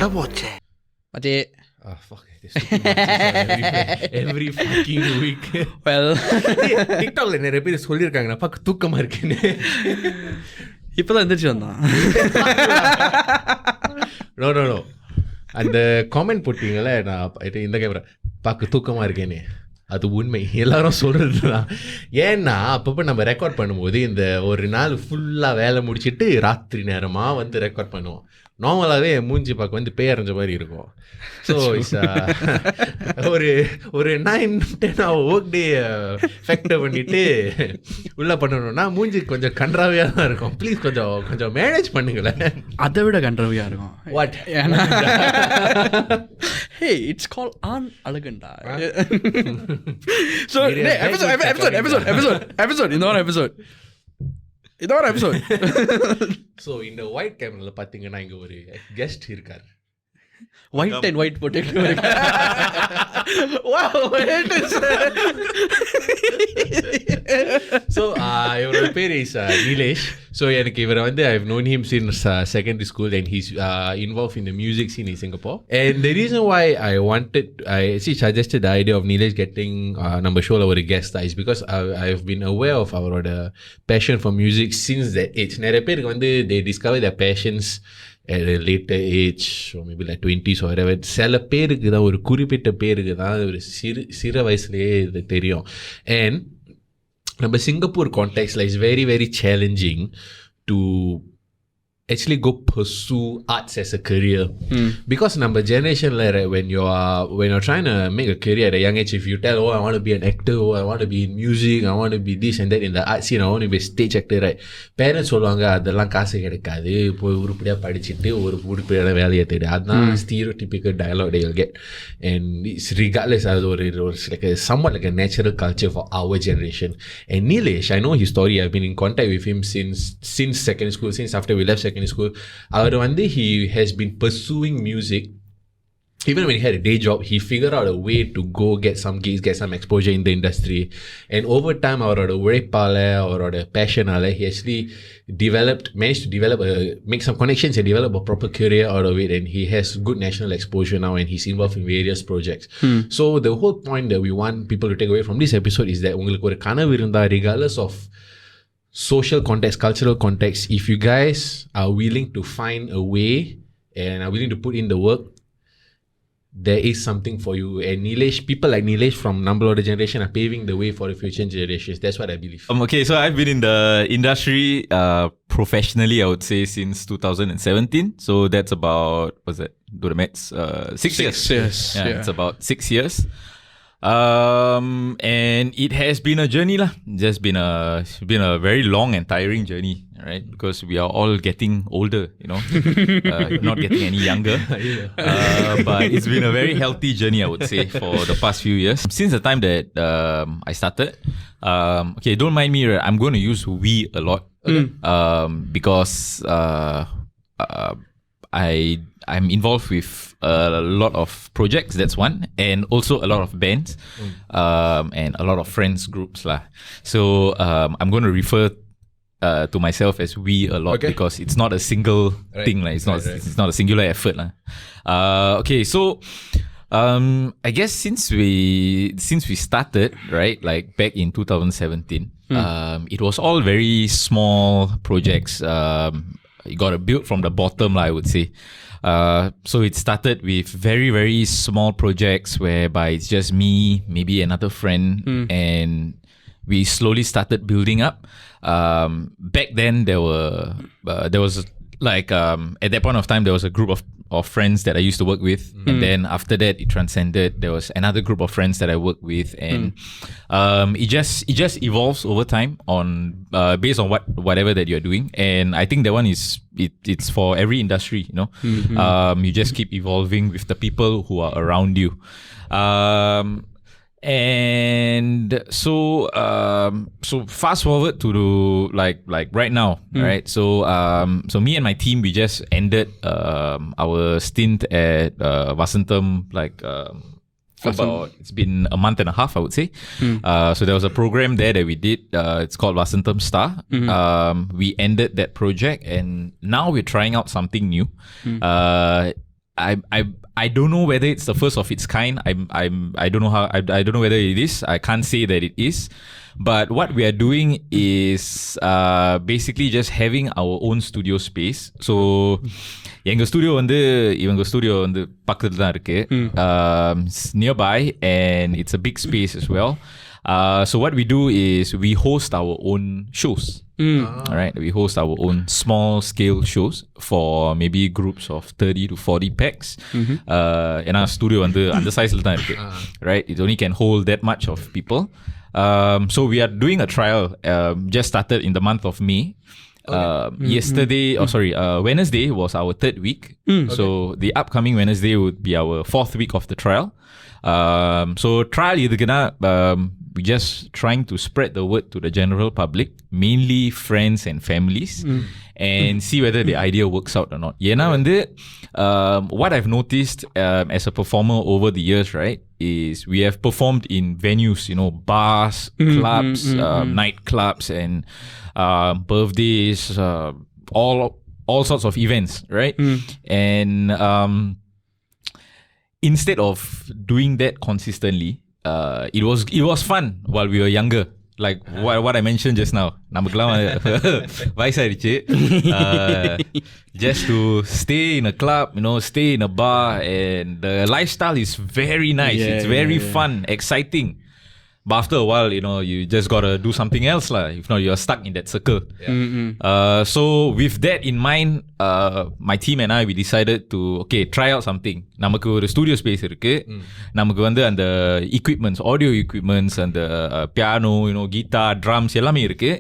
கடை போச்சே மச்சே. Fuck. Every fucking week. Well, TikTokல நிறைய பேர் சொல்லியிருக்காங்க நான் பார்க்க தூக்கமா இருக்கேன்னு. இப்பதான் எந்திரிச்சு வந்தான். No. அந்த காமெண்ட் போட்டீங்களே நான் இந்த கேமரா பார்க்க தூக்கமா இருக்கேன்னு, அது உண்மை, எல்லாரும் சொல்கிறது தான். ஏன்னா அப்பப்போ நம்ம ரெக்கார்ட் பண்ணும்போது இந்த ஒரு நாள் ஃபுல்லாக வேலை முடிச்சுட்டு ராத்திரி நேரமாக வந்து ரெக்கார்ட் பண்ணுவோம். நார்மலாகவே மூஞ்சி பார்க்க வந்து பேரஞ்ச மாதிரி இருக்கும். ஸோ இட்ஸ் ஒரு 9-10 hour ஒர்க் டே ஃபேக்டர் பண்ணிவிட்டு உள்ளே பண்ணணும்னா மூஞ்சி கொஞ்சம் கன்றாவியாக தான் இருக்கும். ப்ளீஸ் கொஞ்சம் மேனேஜ் பண்ணுங்களேன். அதை விட கன்றாவியாக இருக்கும். What? Hey, it's called An Alaganda. So, episode. இதோட எபிசோட். ஸோ இந்த ஒயிட் கேமராவில் பார்த்தீங்கன்னா இங்கே ஒரு கெஸ்ட் இருக்கார். ஒயிட் அண்ட் ஒயிட் போட்டு ஸோ இவரோட பேர் இஸ் Nilesh. ஸோ எனக்கு இவரை வந்து I've known him since secondary school and he's involved in the music scene in Singapore. And the reason why I suggested the idea of Nilesh getting நம்ம ஷோவில் ஒரு guest is because I've been aware of அவரோட passion for music since that age. நிறைய பேருக்கு வந்து they discover their passions at a later age or maybe like 20s or whatever. சில பேருக்கு தான், ஒரு குறிப்பிட்ட பேருக்கு தான் ஒரு சிறு வயசுலேயே இது தெரியும். And நம்ம சிங்கப்பூர் கான்டெக்ட்ல is very very challenging to actually go pursue arts as a career. Because number generation when you're trying to make a career at a young age, if you tell, I want to be an actor, I want to be in music, I want to be this and that in the art scene, I want to be a stage actor, right? Parents சொல்லுவாங்க அதெல்லாம் காசு கிடைக்காது, போய் உருப்படியாக படிச்சுட்டு ஒரு உருப்படியான வேலையை தேடு. அதுதான் stereotypical dialogue that you'll get. And it's regardless, as ஒரு like a somewhat like a natural culture for our generation. And Nilesh, I know his story. I've been in contact with him since secondary school, since after we left secondary school. He has been pursuing music. Even when he had a day job, he figured out a way to go get some gigs, get some exposure in the industry. And over time, our passion, he actually managed to make some connections and develop a proper career out of it. And he has good national exposure now, and he's involved in various projects. So the whole point that we want people to take away from this episode is that உங்களுக்கு ஒரு கனவு இருந்தா, regardless of social context, cultural context, if you guys are willing to find a way and are willing to put in the work, there is something for you. And Nilesh, people like Nilesh from Nambaloda generation are paving the way for the future generations. That's what I believe. Okay, so I've been in the industry professionally, I would say, since 2017. So that's about, what's that? Do the maths? 6 years. Yeah, it's about 6 years. And it has been a journey lah. It's been a very long and tiring journey, right? Because we are all getting older, not getting any younger. But it's been a very healthy journey, I would say, for the past few years. Since the time that I started, okay, don't mind me, I'm going to use we a lot. Because I'm involved with a lot of projects, that's one, and also a lot of bands, and a lot of friends groups lah. So I'm going to refer to myself as we a lot, because it's not a single thing lah. It's not a singular effort lah. Okay, so I guess since we started, right, like back in 2017, it was all very small projects. You got to build from the bottom lah, I would say. So it started with very, very small projects whereby it's just me, maybe another friend, and we slowly started building up. Back then there was like at that point of time there was a group of friends that I used to work with, and then after that it transcended. There was another group of friends that I work with, and it just evolves over time on based on whatever that you're doing. And I think that one is it's for every industry, you just keep evolving with the people who are around you. And so fast forward to like right now, right? So me and my team, we just ended our stint at Vasantham it's been a month and a half, I would say. So there was a program there that we did. It's called Vasantham Star. We ended that project, and now we're trying out something new. I don't know whether it's the first of its kind. I don't know how. I don't know whether it is. I can't say that it is. But what we are doing is basically just having our own studio space. So எங்க studio வந்து இவங்க studio வந்து பக்கத்துல தான் இருக்கு. It's nearby and it's a big space as well. So what we do is we host our own shows. Alright, we host our own small scale shows for maybe groups of 30 to 40 packs. And our studio வந்து அந்த சைஸ்ல தான் இருக்கு. Right, it only can hold that much of people. So we are doing a trial. Just started in the month of May. Yesterday, Wednesday was our third week. So the upcoming Wednesday would be our fourth week of the trial. So trial idukena we just trying to spread the word to the general public, mainly friends and families, and see whether the idea works out or not. Yena வந்து what I've noticed as a performer over the years, right, is we have performed in venues, bars, clubs, nightclubs, and birthdays, all sorts of events, right? And instead of doing that consistently, it was fun while we were younger. Like what I mentioned just now. Namakkulam vayasairuchu. Just to stay in a club, stay in a bar, and the lifestyle is very nice. It's very fun, exciting. But after a while, you just gotta do something else lah. If not, you're stuck in that circle. So with that in mind, my team and I, we decided to try out something. Namakku oru studio space irukku. Namakku vandu and the equipments, audio equipments, and the piano, guitar, drums ellame irukku.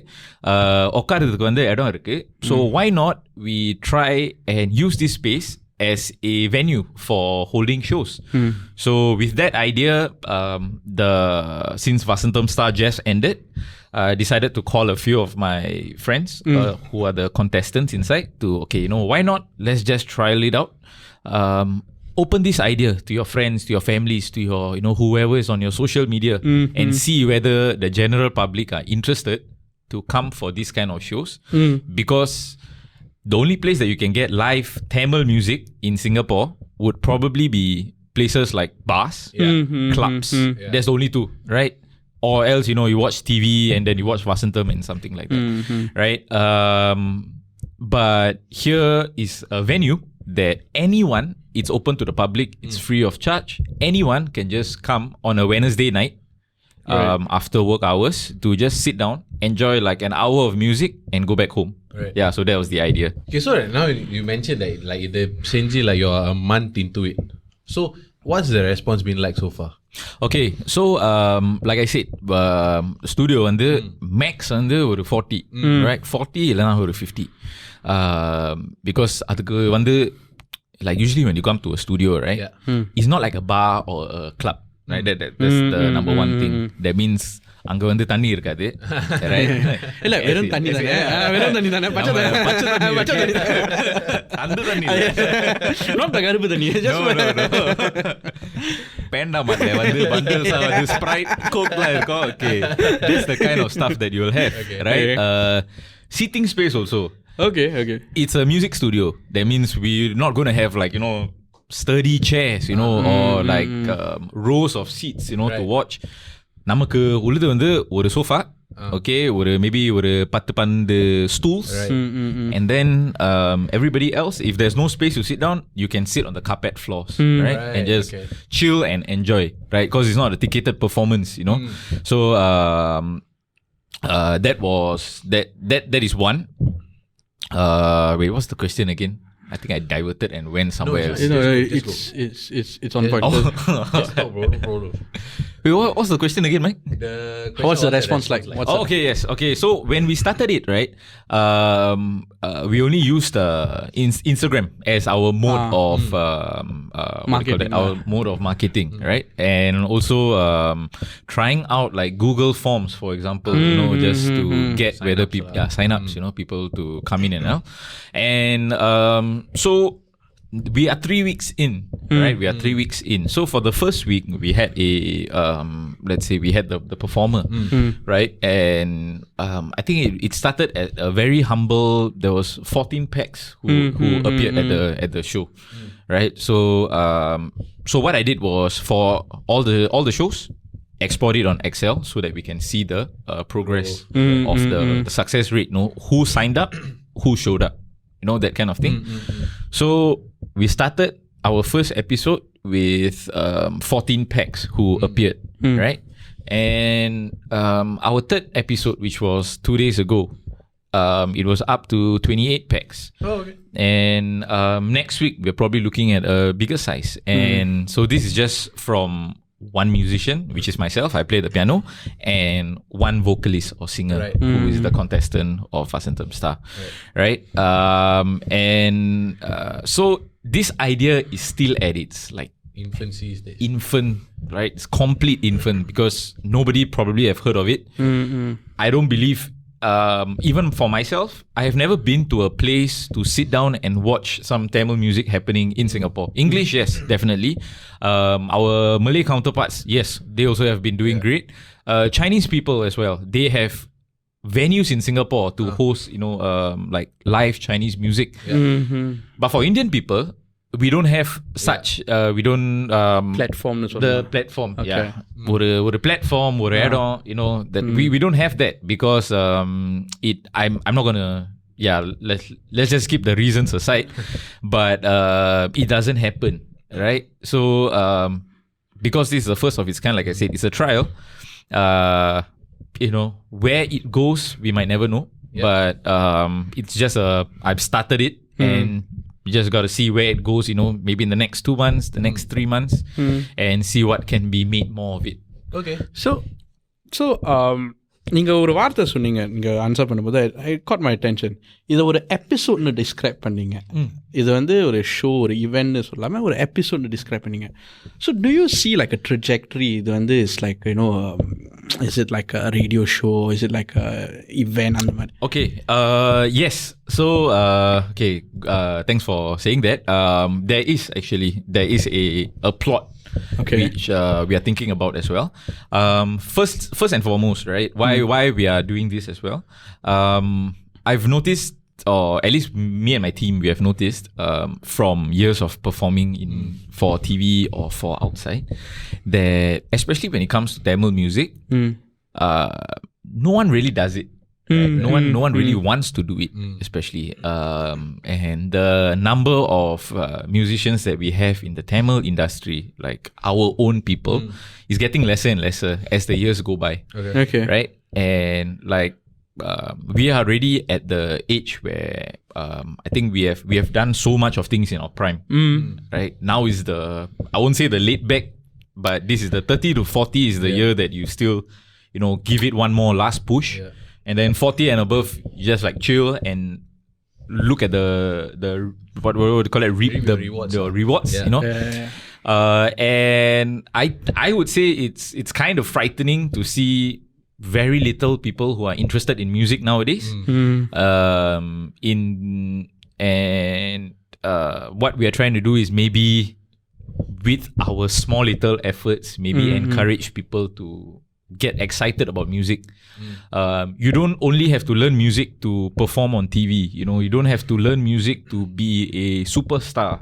Okkaradhukku vandu edam irukku. So why not we try and use this space as a venue for holding shows. So with that idea, since Vasantham Star just ended, I decided to call a few of my friends who are the contestants inside to, why not? Let's just trial it out. Open this idea to your friends, to your families, to your, whoever is on your social media, and see whether the general public are interested to come for this kind of shows. Because the only place that you can get live Tamil music in Singapore would probably be places like bars, clubs. There's only two, right? Or else, you watch TV and then you watch Vasantham and something like that, right? But here is a venue that anyone, it's open to the public, it's free of charge. Anyone can just come on a Wednesday night after work hours to just sit down, enjoy like an hour of music and go back home. Right. Yeah, so that was the idea. Okay, so now you mentioned that like the Senji, like you're a month into it. So what's the response been like so far? Okay, so like I said, studio வந்து max வந்து ஒரு 40, right? 40 இல்லனா ஒரு 50. Because அதுக்கு வந்து like usually when you come to a studio, right? It's not like a bar or a club, right? That's the number one thing. That means அங்க வந்து தண்ணி இருக்காது, right? இல்ல வெறும் தண்ணி தானே பச்சை தண்ணி அந்த தண்ணி not the கருப்பு தண்ணி பேண்டா மாட்டே வந்து பண்டல்ஸ் வந்து ஸ்ப்ரைட் கோக்லாம் இருக்கும். Okay, that's the kind of stuff that you'll have, right? Seating space also. Okay. It's a music studio. That means we're not going to have like, sturdy chairs, or like rows of seats, to watch. நமக்கு உள்ளது வந்து ஒரு sofa, ஒரு maybe ஒரு 10-12 stools, and then everybody else, if there's no space to sit down, you can sit on the carpet floors, right? And just chill and enjoy, right? Because it's not a ticketed performance, So that is one. Wait, what's the question again? I think I diverted and went somewhere else. It's on point. Just go, bro. Wait, what's the question again, Mike? What's the response like? Yes. Okay, so when we started it, right, we only used Instagram as our mode of marketing. Our mode of marketing, right? And also trying out like Google Forms, for example, just to get whether people sign ups, people to come in and out. And so we are 3 weeks in, right? We are 3 weeks in. So for the first week, we had a let's say we had the performer, right? And I think it started at a very humble. There was 14 packs who appeared at the show, right? So so what I did was for all the shows, export it on Excel so that we can see the progress of the success rate. Who signed up, who showed up, that kind of thing. So we started our first episode with 14 packs who appeared, right? And our third episode, which was 2 days ago, it was up to 28 packs. Oh, okay. And next week, we're probably looking at a bigger size. And so this is just from one musician, which is myself, I play the piano, and one vocalist or singer who is the contestant of Vasantham Star, right? And so this idea is still at its infancy stage. Infant, right? It's complete infant because nobody probably have heard of it. I don't believe, even for myself, I have never been to a place to sit down and watch some Tamil music happening in Singapore. English, yes, definitely. Our Malay counterparts, yes, they also have been doing great. Chinese people as well, they have venues in Singapore to host, like live Chinese music. But for Indian people, we don't have such, we don't... platform. The platform, yeah. ஒரு platform, ஒரு இடம், that we don't have that because I'm not gonna, let's just keep the reasons aside, but it doesn't happen, right? So because this is the first of its kind, like I said, it's a trial. Where it goes, we might never know, but it's just I've started it and you just got to see where it goes, maybe in the next 2 months, the next 3 months, and see what can be made more of it. Okay. So நீங்க ஒரு வார்த்தை சொன்னீங்க, நீங்க answer பண்ணும்போது I got my attention. இதை ஒரு எபிசோட்னு describe பண்ணீங்க. இது வந்து ஒரு ஷோ, ஒரு இவெண்ட்னு சொல்லாமல் ஒரு எபிசோட்னு டிஸ்கிரைப் பண்ணீங்க. So to you see like a trajectory? இது வந்து it's like is it like a radio show? Is it like a event and that? Okay. Yes. So okay. Thanks for saying that. There is a plot. Okay. Which we are thinking about as well. First and foremost, right? Why we are doing this as well? I've noticed, or at least me and my team, we have noticed from years of performing for TV or for outside, that especially when it comes to Tamil music, no one really does it. No one really wants to do it, especially. And the number of musicians that we have in the Tamil industry, like our own people, is getting lesser and lesser as the years go by. Okay. Right? And like we are already at the age where I think we have done so much of things in our prime. Right? Now is I won't say the late back, but this is the 30 to 40 is the year that you still, give it one more last push. Yeah. And then 40 and above, you just like chill and look at the what would you call it? Reap the rewards, And I would say it's kind of frightening to see very little people who are interested in music nowadays. What we are trying to do is maybe with our small little efforts, maybe encourage people to get excited about music. You don't only have to learn music to perform on TV. You don't have to learn music to be a superstar.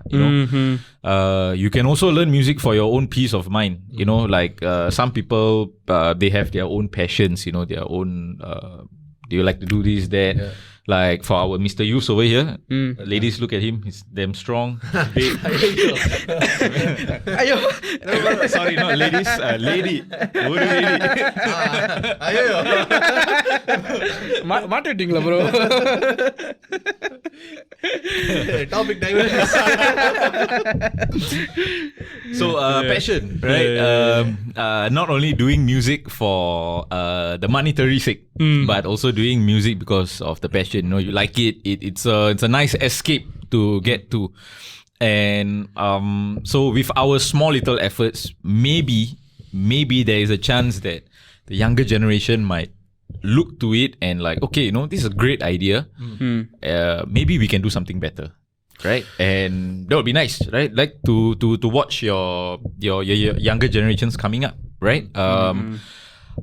You can also learn music for your own peace of mind. Like some people, they have their own passions. Their own. They like to do this, that. Yeah. Like for our Mr. Yus over here, ladies look at him, he's damn strong, big. Ayo. Sorry, not ladies, lady. Oru lady. Ayo. மாட்டிட்டீங்களா bro? Topic diverse. So passion, right? Not only doing music for the monetary sake, but also doing music because of the passion. You like it. It's a nice escape to get to. And so with our small little efforts, maybe there is a chance that the younger generation might look to it and like, okay, this is a great idea. Maybe we can do something better. right? And that would be nice, right? Like to watch your younger generations coming up, right?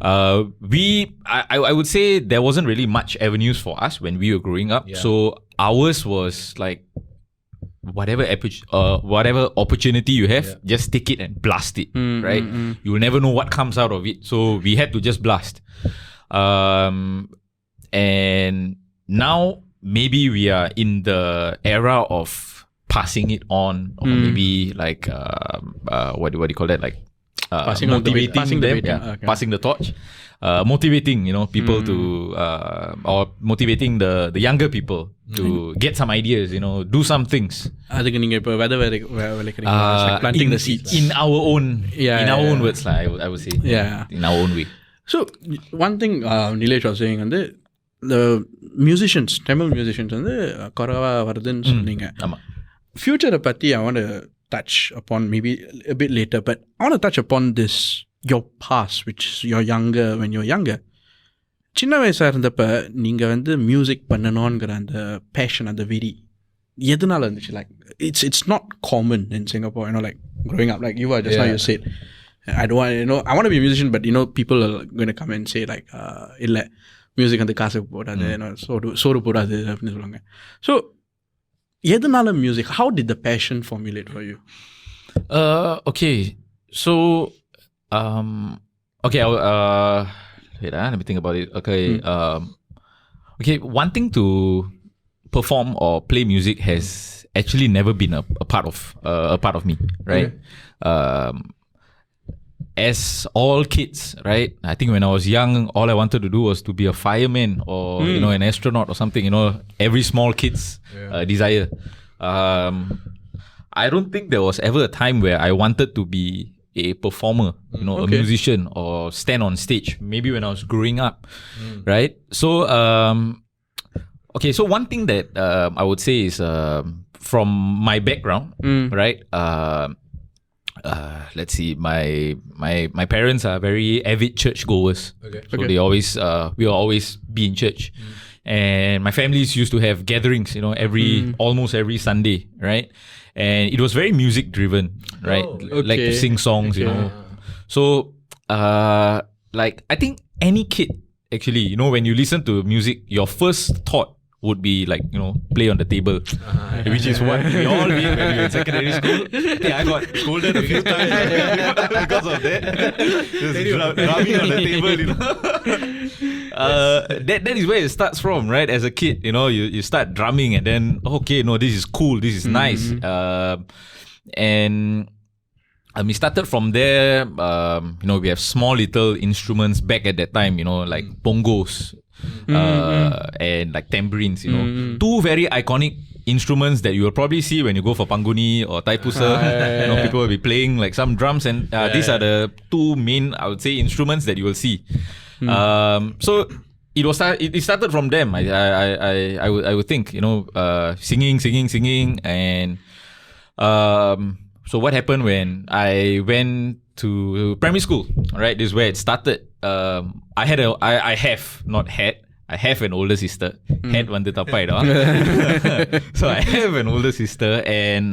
I would say there wasn't really much avenues for us when we were growing up. Yeah. So ours was like whatever opportunity you have, just take it and blast it, right? You will never know what comes out of it. So we had to just blast. And now maybe we are in the era of passing it on, or maybe like what do you call that? Like Passing on the motivating passing the them, baton, okay. passing the torch, motivating people to or motivating the younger people to get some ideas, do some things. அதுக்கு நீங்க இப்ப விதை விளைக்கிறீங்க, planting the seeds in our own words, I would say. Yeah. In our own way. So one thing Nilesh was saying வந்து the musicians, Tamil musicians வந்து குறைவா வருதுன்னு சொன்னீங்க. ஆமா. Future பத்தி I want to touch upon maybe a bit later, but I want to touch upon this, your past, which when you're younger. சின்ன வயசாக இருந்தப்ப நீங்கள் வந்து மியூசிக் பண்ணணுங்கிற அந்த பேஷன், அந்த வெறி எதனால இருந்துச்சு? Like it's not common in Singapore, like growing up, like you were just now you said, I don't want, I want to be a musician, but people are going to come and say like இல்லை music வந்து காசு போடாது, சோறு போடாது அப்படின்னு சொல்லுவாங்க. So எதனால music? How did the passion formulate for you? Okay, so okay, wait, let me think about it. Okay, okay, wanting to perform or play music has actually never been a part of me, right? Okay. As all kids, right? I think when I was young, all I wanted to do was to be a fireman or an astronaut or something. Every small kid's desire. I don't think there was ever a time where I wanted to be a performer, a musician, or stand on stage. Maybe when I was growing up, right? So, okay. So one thing that I would say is from my background, right? Let's see, my parents are very avid church goers. So they always we will always be in church, and my families used to have gatherings, almost every Sunday, right? And it was very music driven, right? Like to sing songs, So like I think any kid actually, when you listen to music, your first thought would be like, play on the table, which is what we all did when we were in secondary school. I got scolded a few times because of that. Just drumming on the table, that is where it starts from, right? As a kid, you start drumming and then, okay, no, this is cool, this is nice. And we started from there. We have small little instruments back at that time, like bongos. And like tambourines, two very iconic instruments that you will probably see when you go for Panguni or Taipusa. People will be playing like some drums, and these are the two main, I would say, instruments that you will see. So it started from them. I would think, singing, and so what happened when I went to primary school, right? This is where it started. I have an older sister. Had வந்து தப்பாயிடும். So I have an older sister, and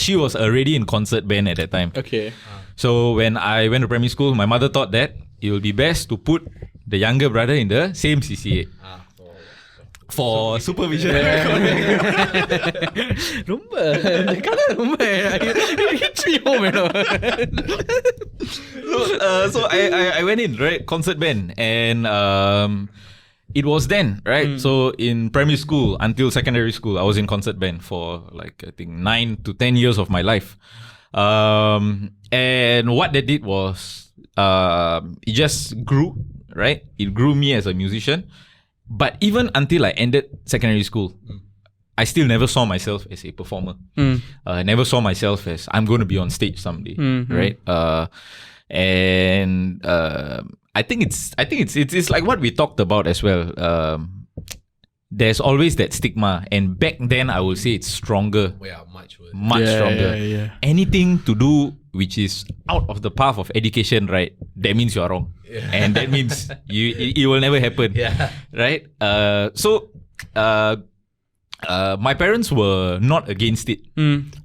she was already in concert band at that time. Okay. So when I went to primary school, my mother thought that it will be best to put the younger brother in the same CCA. For supervision. ரொம்ப கதை ரொம்ப hits me home, So I went in, right, concert band, and it was then, right? So in primary school until secondary school, I was in concert band for like I think 9 to 10 years of my life. And what they did was it just grew, right? It grew me as a musician. But even until I ended secondary school, I still never saw myself as a performer. Never saw myself as I'm going to be on stage someday, right? And I think it's like what we talked about as well. There's always that stigma, and back then I would say it's stronger. Yeah, much worse. Much stronger. Yeah. Anything to do which is out of the path of education, right? That means you're wrong, and that means it will never happen. Yeah. Right. So my parents were not against it,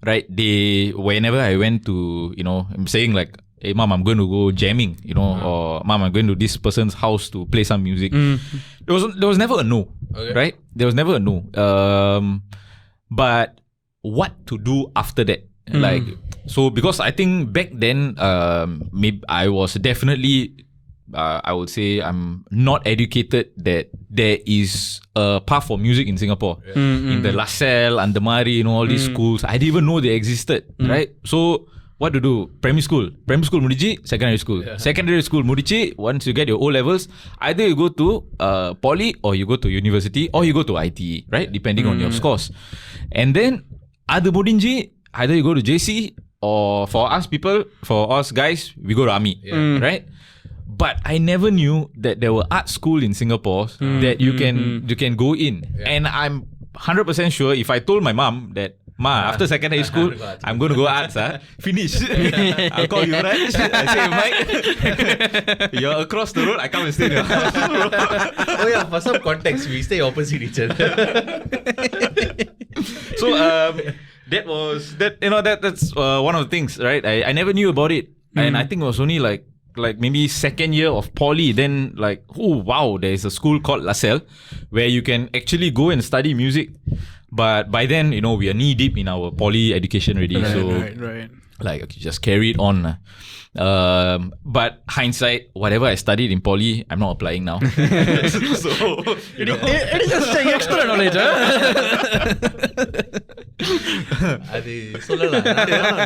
right? They, whenever I went to, I'm saying like, hey mom, I'm going to go jamming, or mom, I'm going to this person's house to play some music. There was never a no, right? There was never a no. But what to do after that? Like, so because I think back then, maybe I was definitely, I would say I'm not educated that there is a path for music in Singapore. In the LaSalle, Andamari, all these schools, I didn't even know they existed, right? So what to do? Primary school mudichi, secondary school. Secondary school mudichi, once you get your O levels, either you go to poly or you go to university or you go to ITE, right? Depending on your scores. And then adu mudinji, either you go to JC or for us guys, we go to army, right? But I never knew that there were art school in Singapore that you can go in. And I'm 100% sure if I told my mom that, Ma, after secondary school, I'm going to go arts, finish. I'll call you, right? I say, Mike, you're across the road, I come and stay in your house. Oh yeah, for some context, we stay opposite each other. So, that's one of the things, right? I never knew about it. And I think it was only like maybe second year of poly, then like, oh wow, there's a school called LaSalle where you can actually go and study music. But by then, we are knee deep in our poly education already. Right. Like, okay, just carry it on. But hindsight, whatever I studied in poly, I'm not applying now. So, it is just extra knowledge, அது சொல்லலாம்.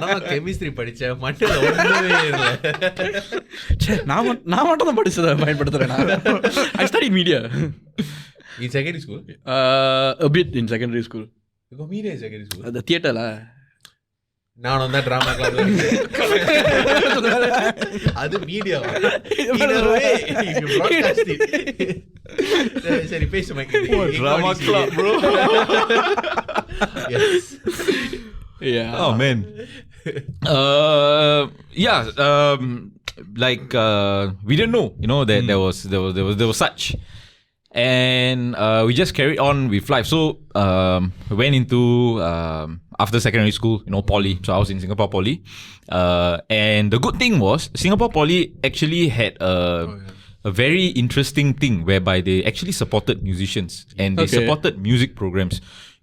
நான் chemistry படிச்சேன், மண்டல ஒண்ணுமே இல்ல. நான் மட்டும் தான் படிச்சதை பயன்படுத்துறேன். I studied media. In secondary school? A bit in secondary school. You got media in secondary school? The theatre lah. நான் வந்தா டிராமா கிளப்ல அது மீடியா சரி பேசு mic. Drama club, bro. Yes. Yeah. Oh man. We didn't know, that there was such. And we just carried on with life. So went into after secondary school, poly. So I was in Singapore Poly, and the good thing was Singapore Poly actually had a very interesting thing whereby they actually supported musicians and they supported music programs.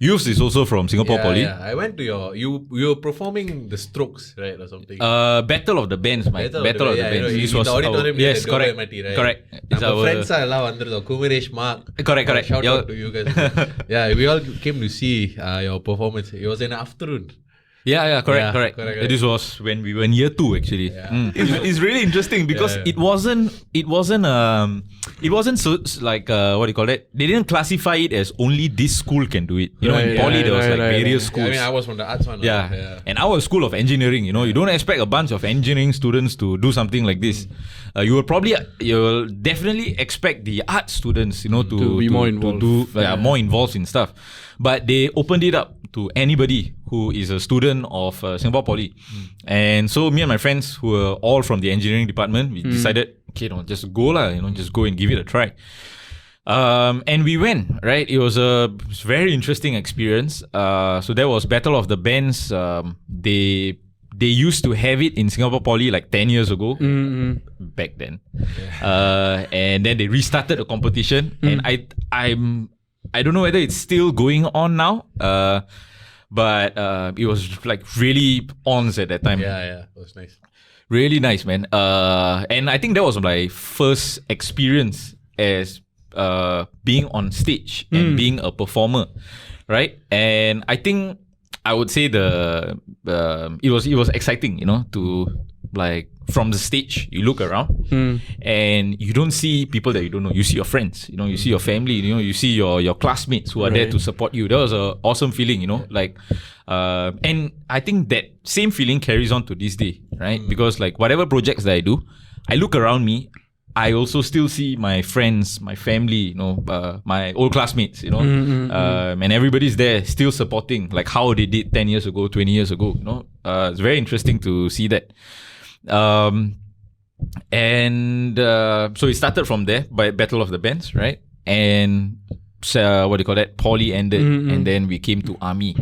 Yours is also from Singapore Poly. Yeah. I went to you were performing the Strokes, right, or something? Battle of the Bands, Mike. Battle of the Bands. This was yes, correct. Right? Correct. It's our friends எல்லாம் வந்திருந்தோம். Kumaresh, Mark. Correct. Shout out to you guys. Yeah, we all came to see your performance. It was in the afternoon. Yeah, correct. This was when we were in year 2 actually. Yeah. It's really interesting because it wasn't so like what do you call it? They didn't classify it as only this school can do it. In poly there was various schools. I mean, I was from the arts one. Yeah. And our school of engineering, you don't expect a bunch of engineering students to do something like this. You will definitely expect the art students, to be more involved, to do more involved in stuff. But they opened it up to anybody who is a student of Singapore Poly. And so me and my friends who were all from the engineering department, we decided, okay, just go lah, just go and give it a try. And we went, right? It was a very interesting experience. So there was Battle of the Bands. They used to have it in Singapore Poly like 10 years ago, back then. And then they restarted the competition. And I don't know whether it's still going on now, but it was like really ons at that time. Yeah, it was nice. Really nice, man. And I think that was my first experience as being on stage and being a performer, right? And I think I would say it was exciting, to like from the stage you look around and you don't see people that you don't know. You see your friends, you see your family, you see your classmates who are there to support you. That was an awesome feeling, like and I think that same feeling carries on to this day, right? Because like whatever projects that I do, I look around me, I also still see my friends, my family, my old classmates, and everybody's there still supporting like how they did 10 years ago, 20 years ago. It's very interesting to see that. So it started from there by Battle of the Bands, right? And poly ended, and then we came to army.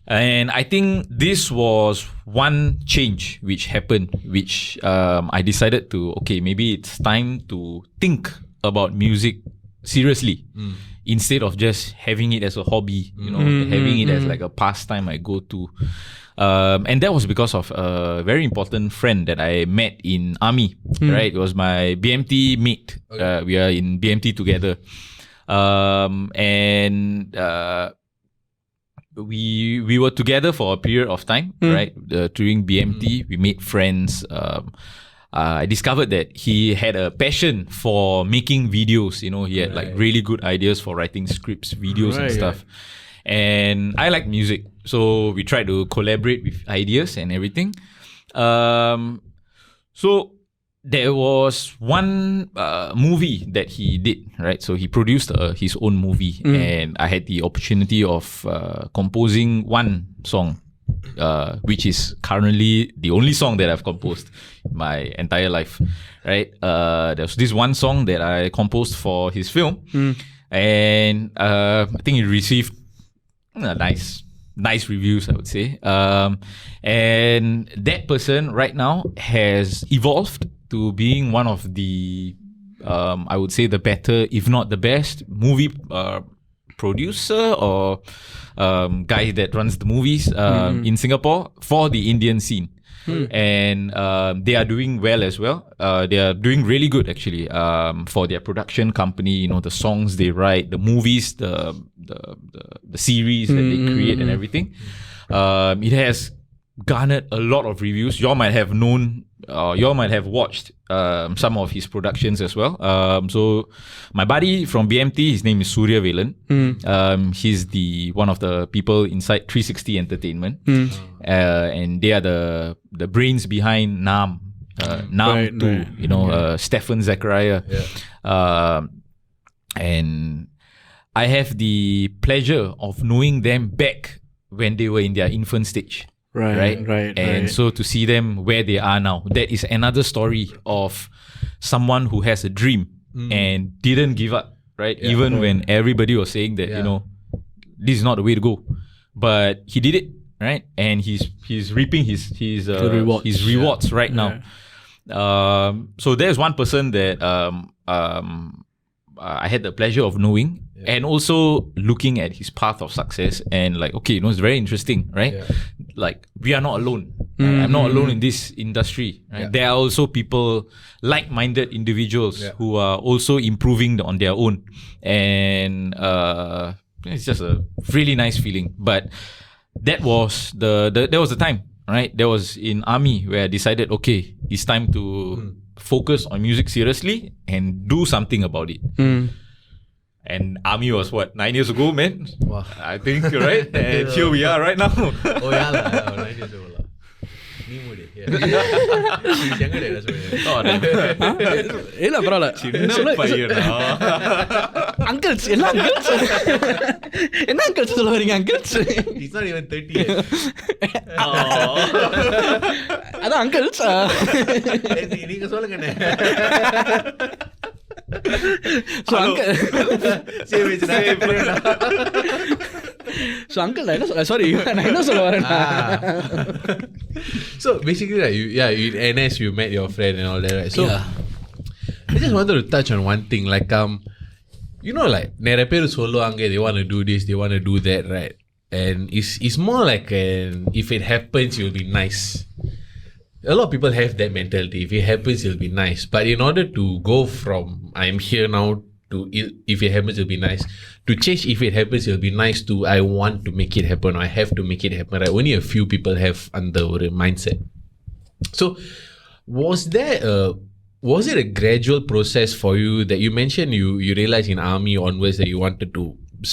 And I think this was one change which happened, which I decided to, maybe it's time to think about music seriously instead of just having it as a hobby, having it as like a pastime I go to. And that was because of a very important friend that I met in army, right? It was my BMT mate. Okay. We are in BMT together. We were together for a period of time, right? During BMT, we made friends. I discovered that he had a passion for making videos. He had like really good ideas for writing scripts, videos and stuff. And I like music, so we tried to collaborate with ideas and everything. So there was one movie that he did, right? So he produced his own movie, and I had the opportunity of composing one song, which is currently the only song that I've composed my entire life, right? There's this one song that I composed for his film, and I think it received nice reviews, I would say. And that person right now has evolved to being one of the, I would say, the better, if not the best, movie producer or guy that runs the movies in Singapore for the Indian scene. And they are doing well as well. They are doing really good actually for their production company. The songs they write, the movies, the series that they create and everything. It has garnered a lot of reviews. Y'all might have known, y'all might have watched some of his productions as well. So my buddy from BMT, his name is Surya Velan. He's one of the people inside 360 Entertainment, and they are the brains behind Naam. Naam too, Stefan Zachariah. And I have the pleasure of knowing them back when they were in their infant stage. Right. And so to see them where they are now, that is another story of someone who has a dream and didn't give up, right? Even when everybody was saying that, this is not the way to go. But he did it, right? And he's reaping his rewards right now. So there's one person that I had the pleasure of knowing, and also looking at his path of success, and like, it's very interesting, right? Like, we are not alone. Right? I'm not alone in this industry. Right? There are also people, like-minded individuals who are also improving on their own, and it's just a really nice feeling. But that was the time, right? That was in army where I decided, it's time to focus on music seriously and do something about it. And army was 9 years ago, man? Wow. I think, right? And here we are right now. 9 years ago. நீ மூடி. இல்ல பரவாயில்ல. சின்ன பையனா? Uncles என்ன uncles? என்ன uncles சொல்ல வரீங்க uncles? He's not even 30 yet. அதான் அங்கிள்ஸ். நீங்க சொல்லுங்கண்ணே. So uncle, So basically, like, in NS you met your friend and all that, right? So I just wanted to touch on one thing, like like நிறைய பேர் சொல்லுவாங்க, they want to do this, they want to do that, right? And it's more like if it happens, it'll be nice. A lot of people have that mentality. If it happens, it'll be nice. But in order to go from I'm here now to if it happens, it'll be nice, to change if it happens, it'll be nice, to I want to make it happen, or I have to make it happen, right? Only a few people have under the mindset. So was it a gradual process for you that you mentioned you realized in army onwards that you wanted to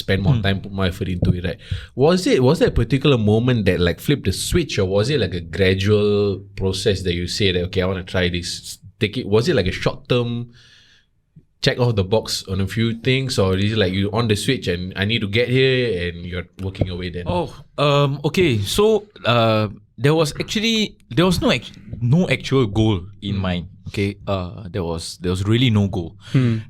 spend more time, put more effort into it, right? Was there a particular moment that like flipped the switch, or was it like a gradual process that you say that, I want to try this, take it? Was it like a short term check off the box on a few things, or is it like you on the switch and I need to get here and you're working away then? Okay. So there was no actual goal in mind. Okay, there was really no goal,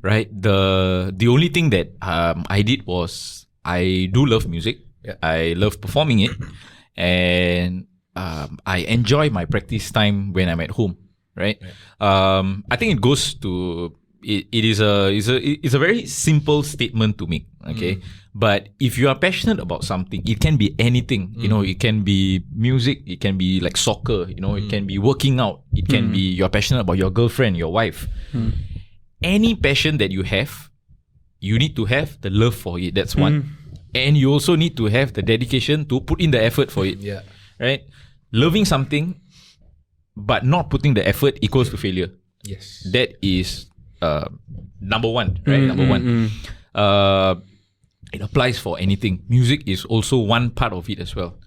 right? The only thing that I did was I do love music. Yeah. I love performing it, and I enjoy my practice time when I'm at home, right? I think it goes to it's a very simple statement to make, okay? But if you are passionate about something, it can be anything. You know, it can be music, it can be like soccer, you know, it can be working out, it can be you're passionate about your girlfriend, your wife. Any passion that you have, you need to have the love for it. That's one. And you also need to have the dedication to put in the effort for it. Yeah. Right? Loving something but not putting the effort equals to failure. Yes. That is number one, right? Number one. It applies for anything. Music is also one part of it as well.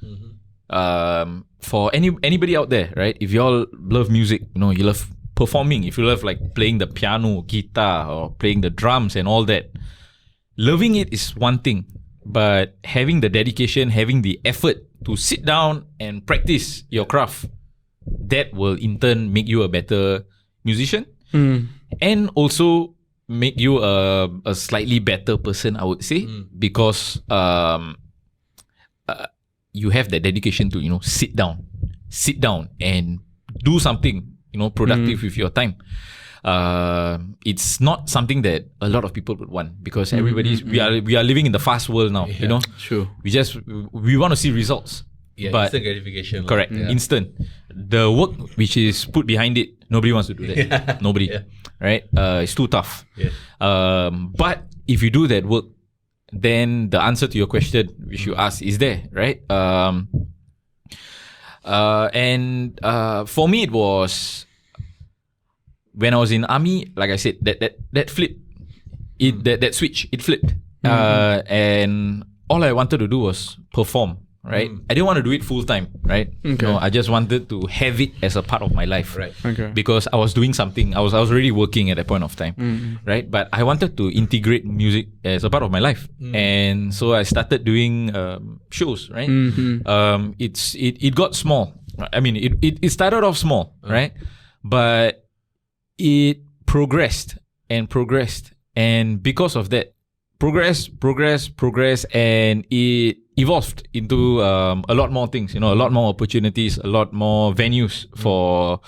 For anybody out there, right? If you all love music, you know, you love performing, if you love like playing the piano, guitar, or playing the drums and all that, loving it is one thing. But having the dedication, having the effort to sit down and practice your craft, that will in turn make you a better musician and also make you a slightly better person, I would say, because you have that dedication to, you know, sit down and do something, you know, productive with your time. It's not something that a lot of people would want, because we are living in the fast world now. You know, Sure. We want to see results. Yeah, but instant gratification. correct, instant. The work which is put behind it, nobody wants to do that. Nobody, right? It's too tough. But if you do that work, then the answer to your question, which you asked, is there, right? And for me, it was when I was in army. Like I said, that flip, that switch, it flipped, and all I wanted to do was perform. Right, I didn't want to do it full time. Right, no, I just wanted to have it as a part of my life. Right, because I was doing something. I was already working at that point of time. Right, but I wanted to integrate music as a part of my life, and so I started doing shows. Right, it got small. I mean, it started off small, right, but it progressed, and because of that, progress, and it evolved into a lot more things, you know, a lot more opportunities, a lot more venues for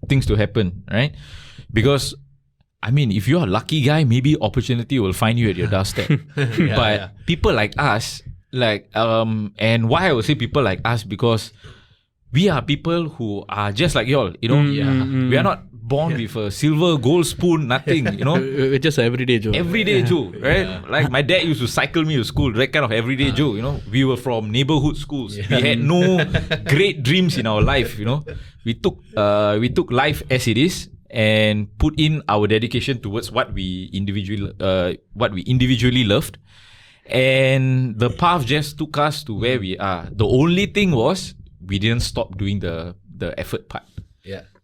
things to happen, right? Because, I mean, if you're a lucky guy, maybe opportunity will find you at your doorstep. People like us, and why I would say people like us, because we are people who are just like y'all, you know. We are not born with a silver, gold spoon, nothing, you know. We're just an everyday Joe. Everyday Joe, right? Like my dad used to cycle me to school, that kind of everyday Joe, you know. We were from neighborhood schools. We had no great dreams in our life, you know. We took life as it is and put in our dedication towards what we individually loved. And the path just took us to where we are. The only thing was we didn't stop doing the effort part.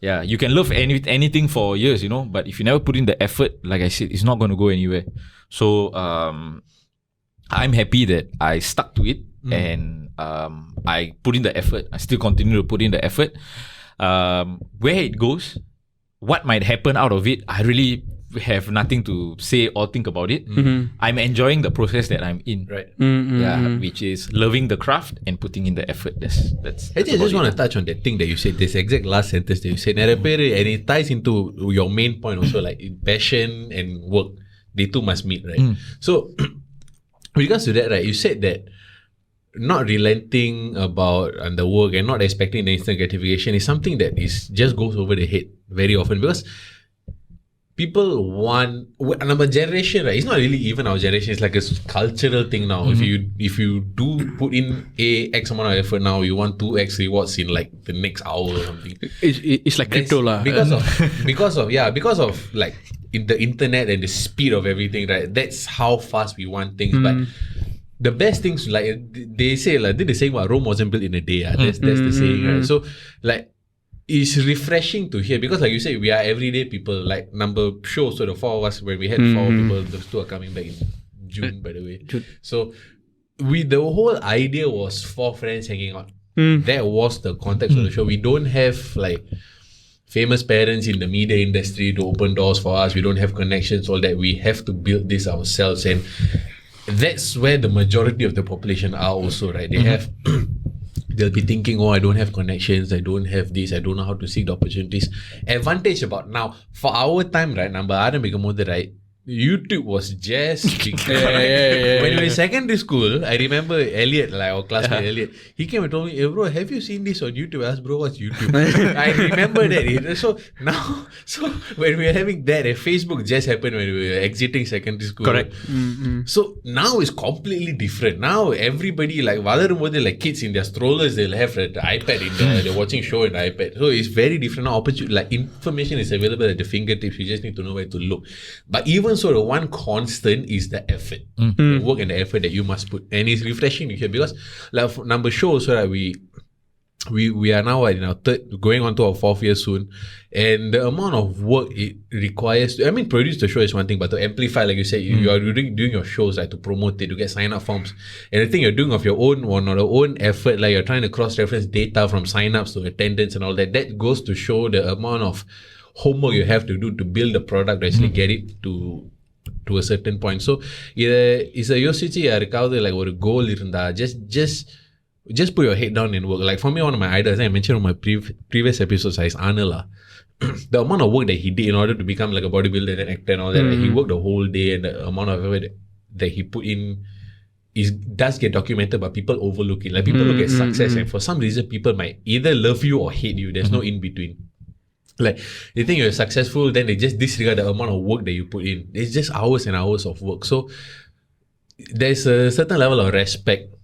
Yeah, you can love anything for years, you know, but if you never put in the effort, like I said, it's not going to go anywhere. So I'm happy that I stuck to it, and I put in the effort. I still continue to put in the effort. Where it goes, what might happen out of it, I really have nothing to say or think about it. I'm enjoying the process that I'm in, right? Which is loving the craft and putting in the effort. That's I just want to touch on that thing that you said, this exact last sentence that you said, and it ties into your main point also, like passion and work, they two must meet, right? So with regards to that, right, you said that not relenting about the work and not expecting the instant gratification is something that just goes over the head very often, because people want, our generation, right? It's not really even our generation. It's like a cultural thing now. If you do put in X amount of effort now, you want 2X rewards in like the next hour or something. It's like crypto lah. Because of like in the internet and the speed of everything, right? That's how fast we want things. But the best things, like they say, like they're saying, Rome wasn't built in a day. That's the saying, right? So like, it's refreshing to hear, because like you said, we are everyday people. Like number shows, so the four of us, when we had 4 people, those 2 are coming back in June, by the way. So the whole idea was 4 friends hanging out. That was the context of the show. We don't have like famous parents in the media industry to open doors for us. We don't have connections, all that. We have to build this ourselves, and that's where the majority of the population are also, right? They have they'll be thinking, oh, I don't have connections, I don't have this, I don't know how to seek the opportunities. Advantage about now, for our time, right, number ஆரம்பிக்கும்போது, right, YouTube was just when we were in secondary school. I remember Elliot, like our classmate Elliot, he came and told me, hey bro, have you seen this on YouTube? I asked, bro, what's YouTube? I remember that. So now, when we were having that, Facebook just happened when we were exiting secondary school. Correct. So now it's completely different. Now everybody, like வளரும்போது, like kids in their strollers, they'll have the iPad in there, they're watching show in the iPad. So it's very different now. Opportunity, like information is available at the fingertips. You just need to know where to look. But even so, the one constant is the effort, the work and the effort that you must put, and it's refreshing to hear, because like number shows, right, we are now in our third, going on to our fourth year soon, and the amount of work it requires to, I mean, produce the show is one thing, but to amplify, like you said, you are doing your shows, like to promote it, to get sign up forms, anything you're doing of your own or not your own effort, like you're trying to cross-reference data from sign-ups to attendance and all that, that goes to show the amount of homework you have to do to build the product to actually get it to a certain point. So it's a யோசிச்சு யாருக்காவது like ஒரு goal இருந்தா, just put your head down and work. Like for me, one of my idols, I mentioned on my previous episodes, is Arnold. The amount of work that he did in order to become like a bodybuilder and actor and all that, like, he worked the whole day, and the amount of effort that he put in does get documented, but people overlook it. Like people look at success, and for some reason people might either love you or hate you. There's no in between. Like they think you're successful, then they just disregard the amount of work that you put in. It's just hours and hours of work. So there's a certain level of respect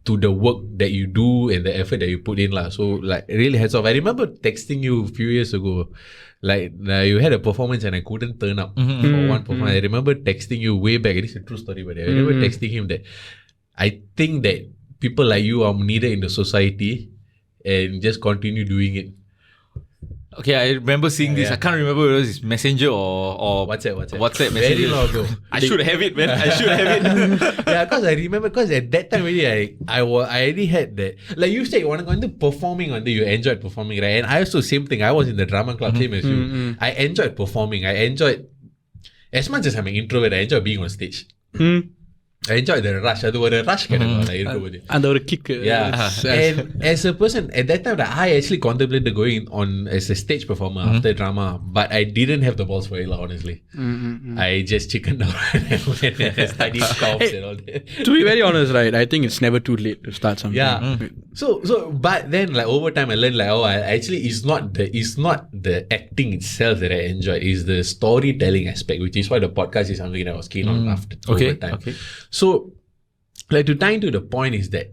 to the work that you do and the effort that you put in lah. So like really heads off. I remember texting you a few years ago, like you had a performance and I couldn't turn up for one performance. I remember texting you way back. It is a true story, but I remember texting him that I think that people like you are needed in the society, and just continue doing it. Okay, I remember seeing this. I can't remember whether it's Messenger or WhatsApp Messenger. Very long ago. I should have it, man. I should have it. Yeah, because I remember, because at that time really I already had that. Like you said, when I performing on you enjoyed performing, right? And I also same thing. I was in the drama club, same as you. I enjoyed performing. I enjoyed, as much as I'm an introvert, I enjoy being on stage. I enjoy the rush. அது ஒரு rush கிடைக்கும் அந்த ஒரு kick. Yeah. And as a person at that time, I actually contemplated going on as a stage performer after drama, but I didn't have the balls for it, honestly. I just chickened out and went and studied comps and all that. To be very honest, right, I think it's never too late to start something. Yeah. So but then like over time I learned like, actually it's not the acting itself that I enjoyed, it's the storytelling aspect, which is why the podcast is something that I was keen on after over time. Okay. So, like to tie into the point is that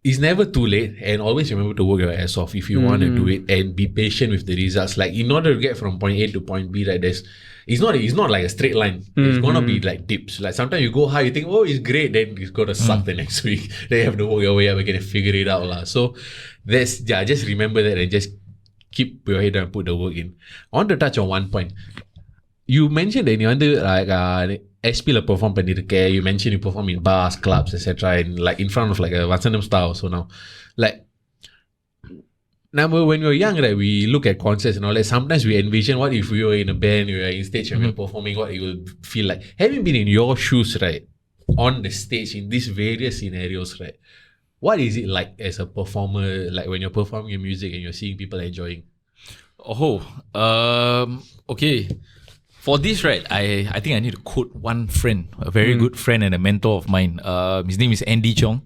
it's never too late, and always remember to work your ass off if you want to do it, and be patient with the results. Like in order to get from point A to point B, like it's not like a straight line. It's gonna be like dips. Like sometimes you go high, you think, oh, it's great, then it's gonna suck the next week. Then you have to work your way up again and figure it out lah. So just remember that and just keep your head down and put the work in. I want to touch on one point. You mentioned that you like SP la perform பண்ணிருக்க. You mentioned you perform in bars, clubs, etc. and like in front of like a Vasantham style. So now, like, when we were young, right, we look at concerts and all that. Sometimes we envision what if we were in a band, we were in stage and we were performing, what it will feel like. Having been in your shoes, right, on the stage in these various scenarios, right, what is it like as a performer, like when you're performing your music and you're seeing people enjoying? Okay. For this, right, I think I need to quote one friend, a very good friend and a mentor of mine. His name is Andy Chong.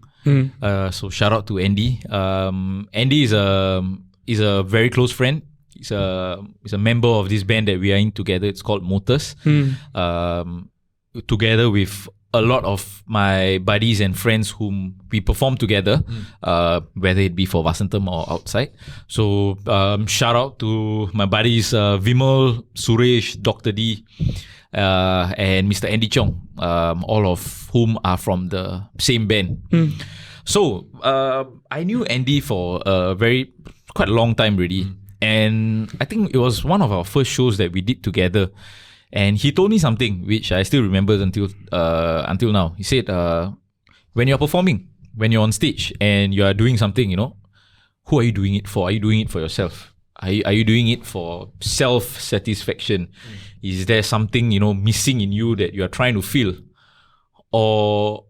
So shout out to Andy. Andy is a very close friend. He's a member of this band that we are in together. It's called Motors. Together with a lot of my buddies and friends whom we perform together, whether it be for Vasantham or outside. So shout out to my buddies Vimal, Suresh, Dr. D, and Mr. Andy Chong, all of whom are from the same band. So I knew Andy for quite a long time already, and I think it was one of our first shows that we did together. And he told me something which I still remember until now. He said, when you're performing, when you're on stage and you are doing something, who are you doing it for? Are you doing it for yourself? Are you doing it for self-satisfaction? Is there something, missing in you that you are trying to feel? Or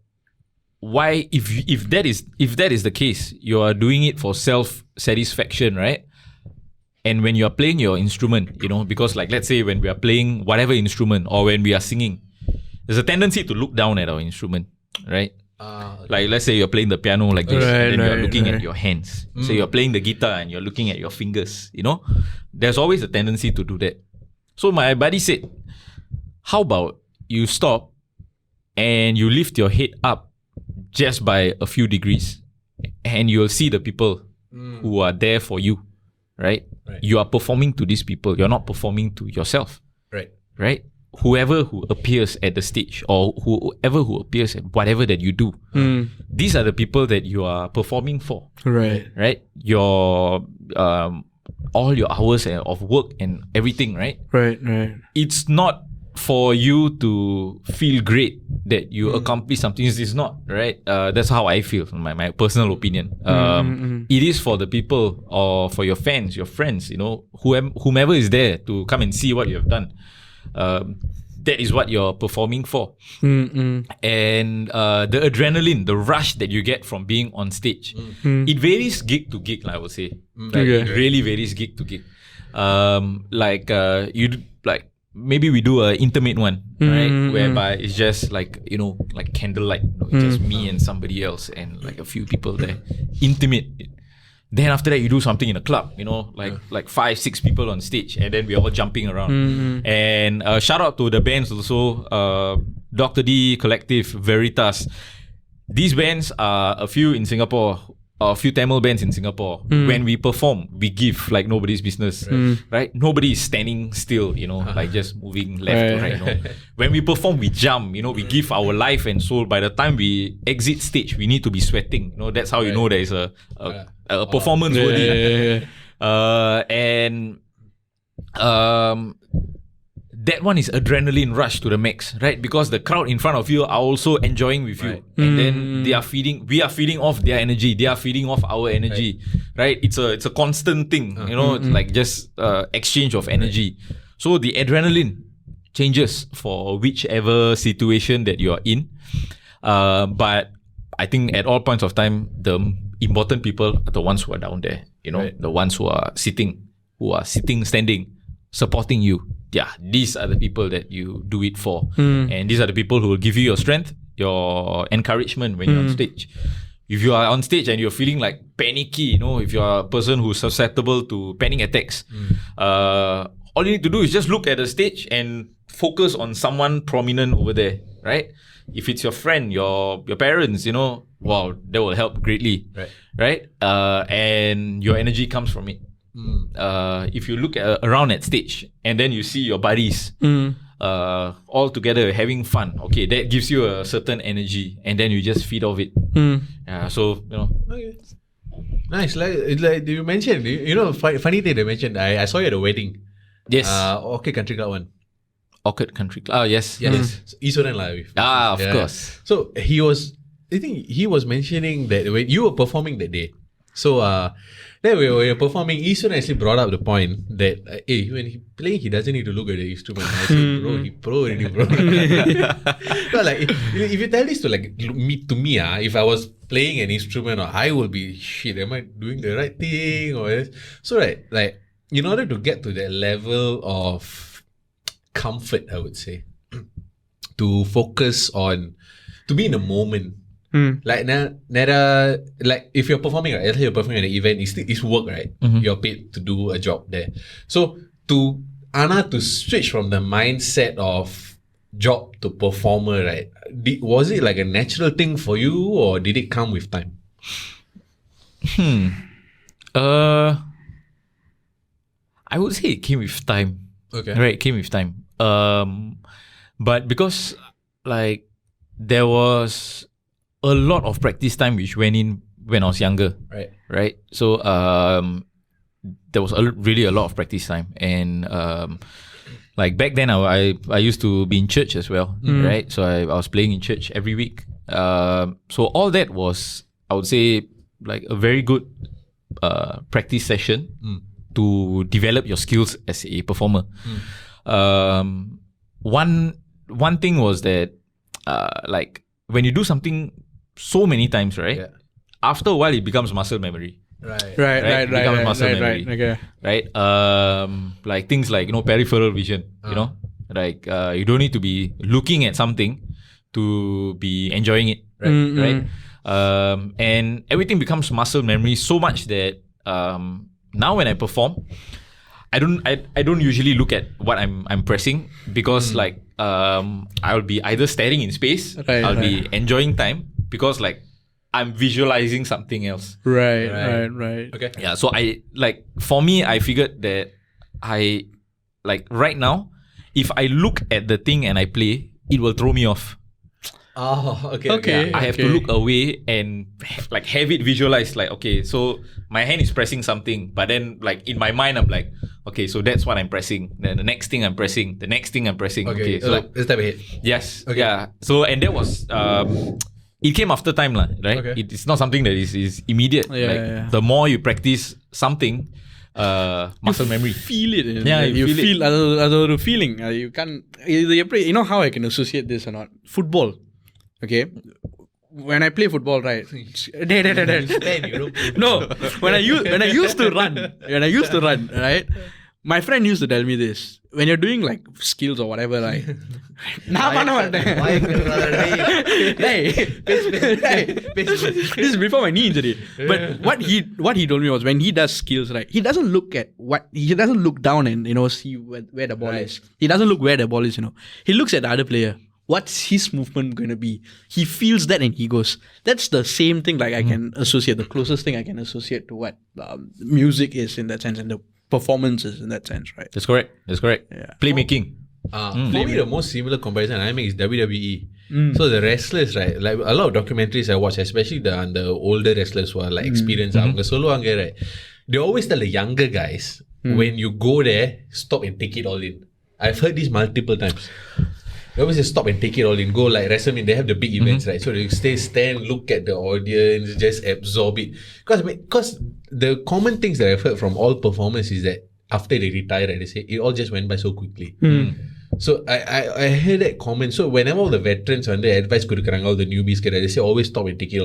why, if that is the case, you are doing it for self-satisfaction, right? And when you are playing your instrument, because like, let's say when we are playing whatever instrument or when we are singing, there's a tendency to look down at our instrument, right? Okay. Like, let's say you're playing the piano like this, and then you're looking right. at your hands. So you're playing the guitar and you're looking at your fingers, There's always a tendency to do that. So my buddy said, how about you stop and you lift your head up just by a few degrees and you'll see the people who are there for you, right? You are performing to these people. You're not performing to yourself. Right? Whoever who appears at the stage or whoever who appears at whatever that you do, these are the people that you are performing for. Right? Your all your hours of work and everything, right? Right. It's not for you to feel great that you accomplish something. It's not, right? That's how I feel, my personal opinion. It is for the people or for your fans, your friends, whomever is there to come and see what you have done. That is what you're performing for. And the adrenaline, the rush that you get from being on stage, it varies gig to gig, I would say. It really varies gig to gig. Maybe we do an intimate one, right? Whereby it's just like, like candlelight, just me and somebody else and like a few people there. Intimate. Then after that, you do something in a club, like 5-6 people on stage, and then we're all jumping around. And shout out to the bands also, Dr. D, Collective, Veritas. These bands are a few in Singapore, a few Tamil bands in Singapore. When we perform, we give like nobody's business, right? Nobody is standing still, like just moving left to right. When we perform, we jump, we give our life and soul. By the time we exit stage, we need to be sweating. That's how you know there is a performance worthy. That one is adrenaline rush to the max, right? Because the crowd in front of you are also enjoying with you, and then we are feeding off their energy, they are feeding off our energy, right? It's a constant thing, it's like just exchange of energy. So the adrenaline changes for whichever situation that you are in, but I think at all points of time, the important people are the ones who are down there, the ones who are sitting, standing, supporting you. Yeah, these are the people that you do it for. And these are the people who will give you your strength, your encouragement when you're on stage. If you are on stage and you're feeling like panicky, if you're a person who's susceptible to panic attacks, all you need to do is just look at the stage and focus on someone prominent over there, right? If it's your friend, your parents, wow, that will help greatly, right? And your energy comes from it. If you look around at stage and then you see your buddies all together having fun, okay, that gives you a certain energy, and then you just feed off it. So Okay. Nice. Like you mentioned, funny thing they mentioned. I saw you at a wedding. Yes. Orchid Country Club one. Orchid Country Club. Yes. So, Isuran live. Of course. So I think he was mentioning that when you were performing that day. So then we were performing, Isuran actually brought up the point that when he playing, he doesn't need to look at the instrument. I said, bro, he pro already, bro. No, like if you tell this to me, if I was playing an instrument, I will be shit. Am I doing the right thing or this? So like in order to get to that level of comfort, I would say, to focus on, to be in the moment. Like like if you're performing, right? Let's say you're performing at an event, it's work, right? You're paid to do a job there. So to switch from the mindset of job to performer, right? Was it like a natural thing for you, or did it come with time? I would say it came with time. Okay. Right, it came with time. But because like there was a lot of practice time which went in when I was younger. Right. So there was really a lot of practice time, and like back then I used to be in church as well, right? So I was playing in church every week. So all that was I would say like a very good practice session to develop your skills as a performer. One thing was that like when you do something so many times, right? After a while, it becomes muscle memory. Right. Becomes muscle memory. Okay. Right? Like things like, peripheral vision, like you don't need to be looking at something to be enjoying it, right? And everything becomes muscle memory so much that now when I perform, I don't usually look at what I'm pressing because like I'll be either staring in space, I'll be enjoying time because like I'm visualizing something else. Right. Okay. Yeah, so for me, I figured that I like right now, if I look at the thing and I play, it will throw me off. Oh, okay. I have to look away and have it visualized. Like, okay, so my hand is pressing something, but then like in my mind, I'm like, okay, so that's what I'm pressing. Then the next thing I'm pressing, the next thing I'm pressing. Okay, so like it's type of hit. Yes. Okay. Yeah. So and that was it came after time, right? Okay. It's not something that is immediate. The more you practice something, muscle memory. Feel it. Yeah, you feel it. Other feeling. You can't. You know how I can associate this or not? Football. Okay. When I play football, right? No. When I used to run, right? My friend used to tell me this. When you're doing like skills or whatever, like, this is before my knee injury. But what he told me was when he does skills, right? He doesn't look down and see where the ball is. He doesn't look where the ball is. He looks at the other player. What's his movement going to be? He feels that and he goes. That's the same thing. Like I can associate the closest thing I can associate to what music is in that sense and the performances in that sense, right? That's correct. Yeah. Playmaking. For me, the most similar comparison I make is WWE. So the wrestlers, right? Like a lot of documentaries I watch, especially the older wrestlers who are like experienced, right? They always tell the younger guys, when you go there, stop and take it all in. I've heard this multiple times. They always say stop and take it all in. Go like WrestleMania, they have the big events, right? So they stand, look at the audience, just absorb it. Because the common things that I've heard from all performers is that after they retire, right, they say it all just went by so quickly. So I heard that comment. So whenever all the veterans under advice all the newbies, they say always stop and take it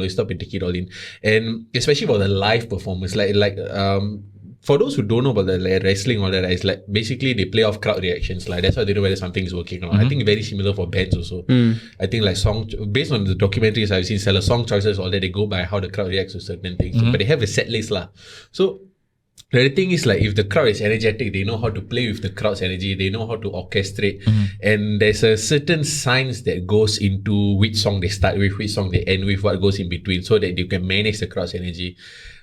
all in. And especially for the live performance, like for those who don't know about the wrestling, all that, it's like basically they play off crowd reactions. Like that's how they know whether something is working or not. I think very similar for bands also. I think like based on the documentaries I've seen, song choices, all that, they go by how the crowd reacts to certain things. But they have a set list lah. So the thing is like if the crowd is energetic, they know how to play with the crowd's energy. They know how to orchestrate. And there's a certain science that goes into which song they start with, which song they end with, what goes in between, so that you can manage the crowd's energy.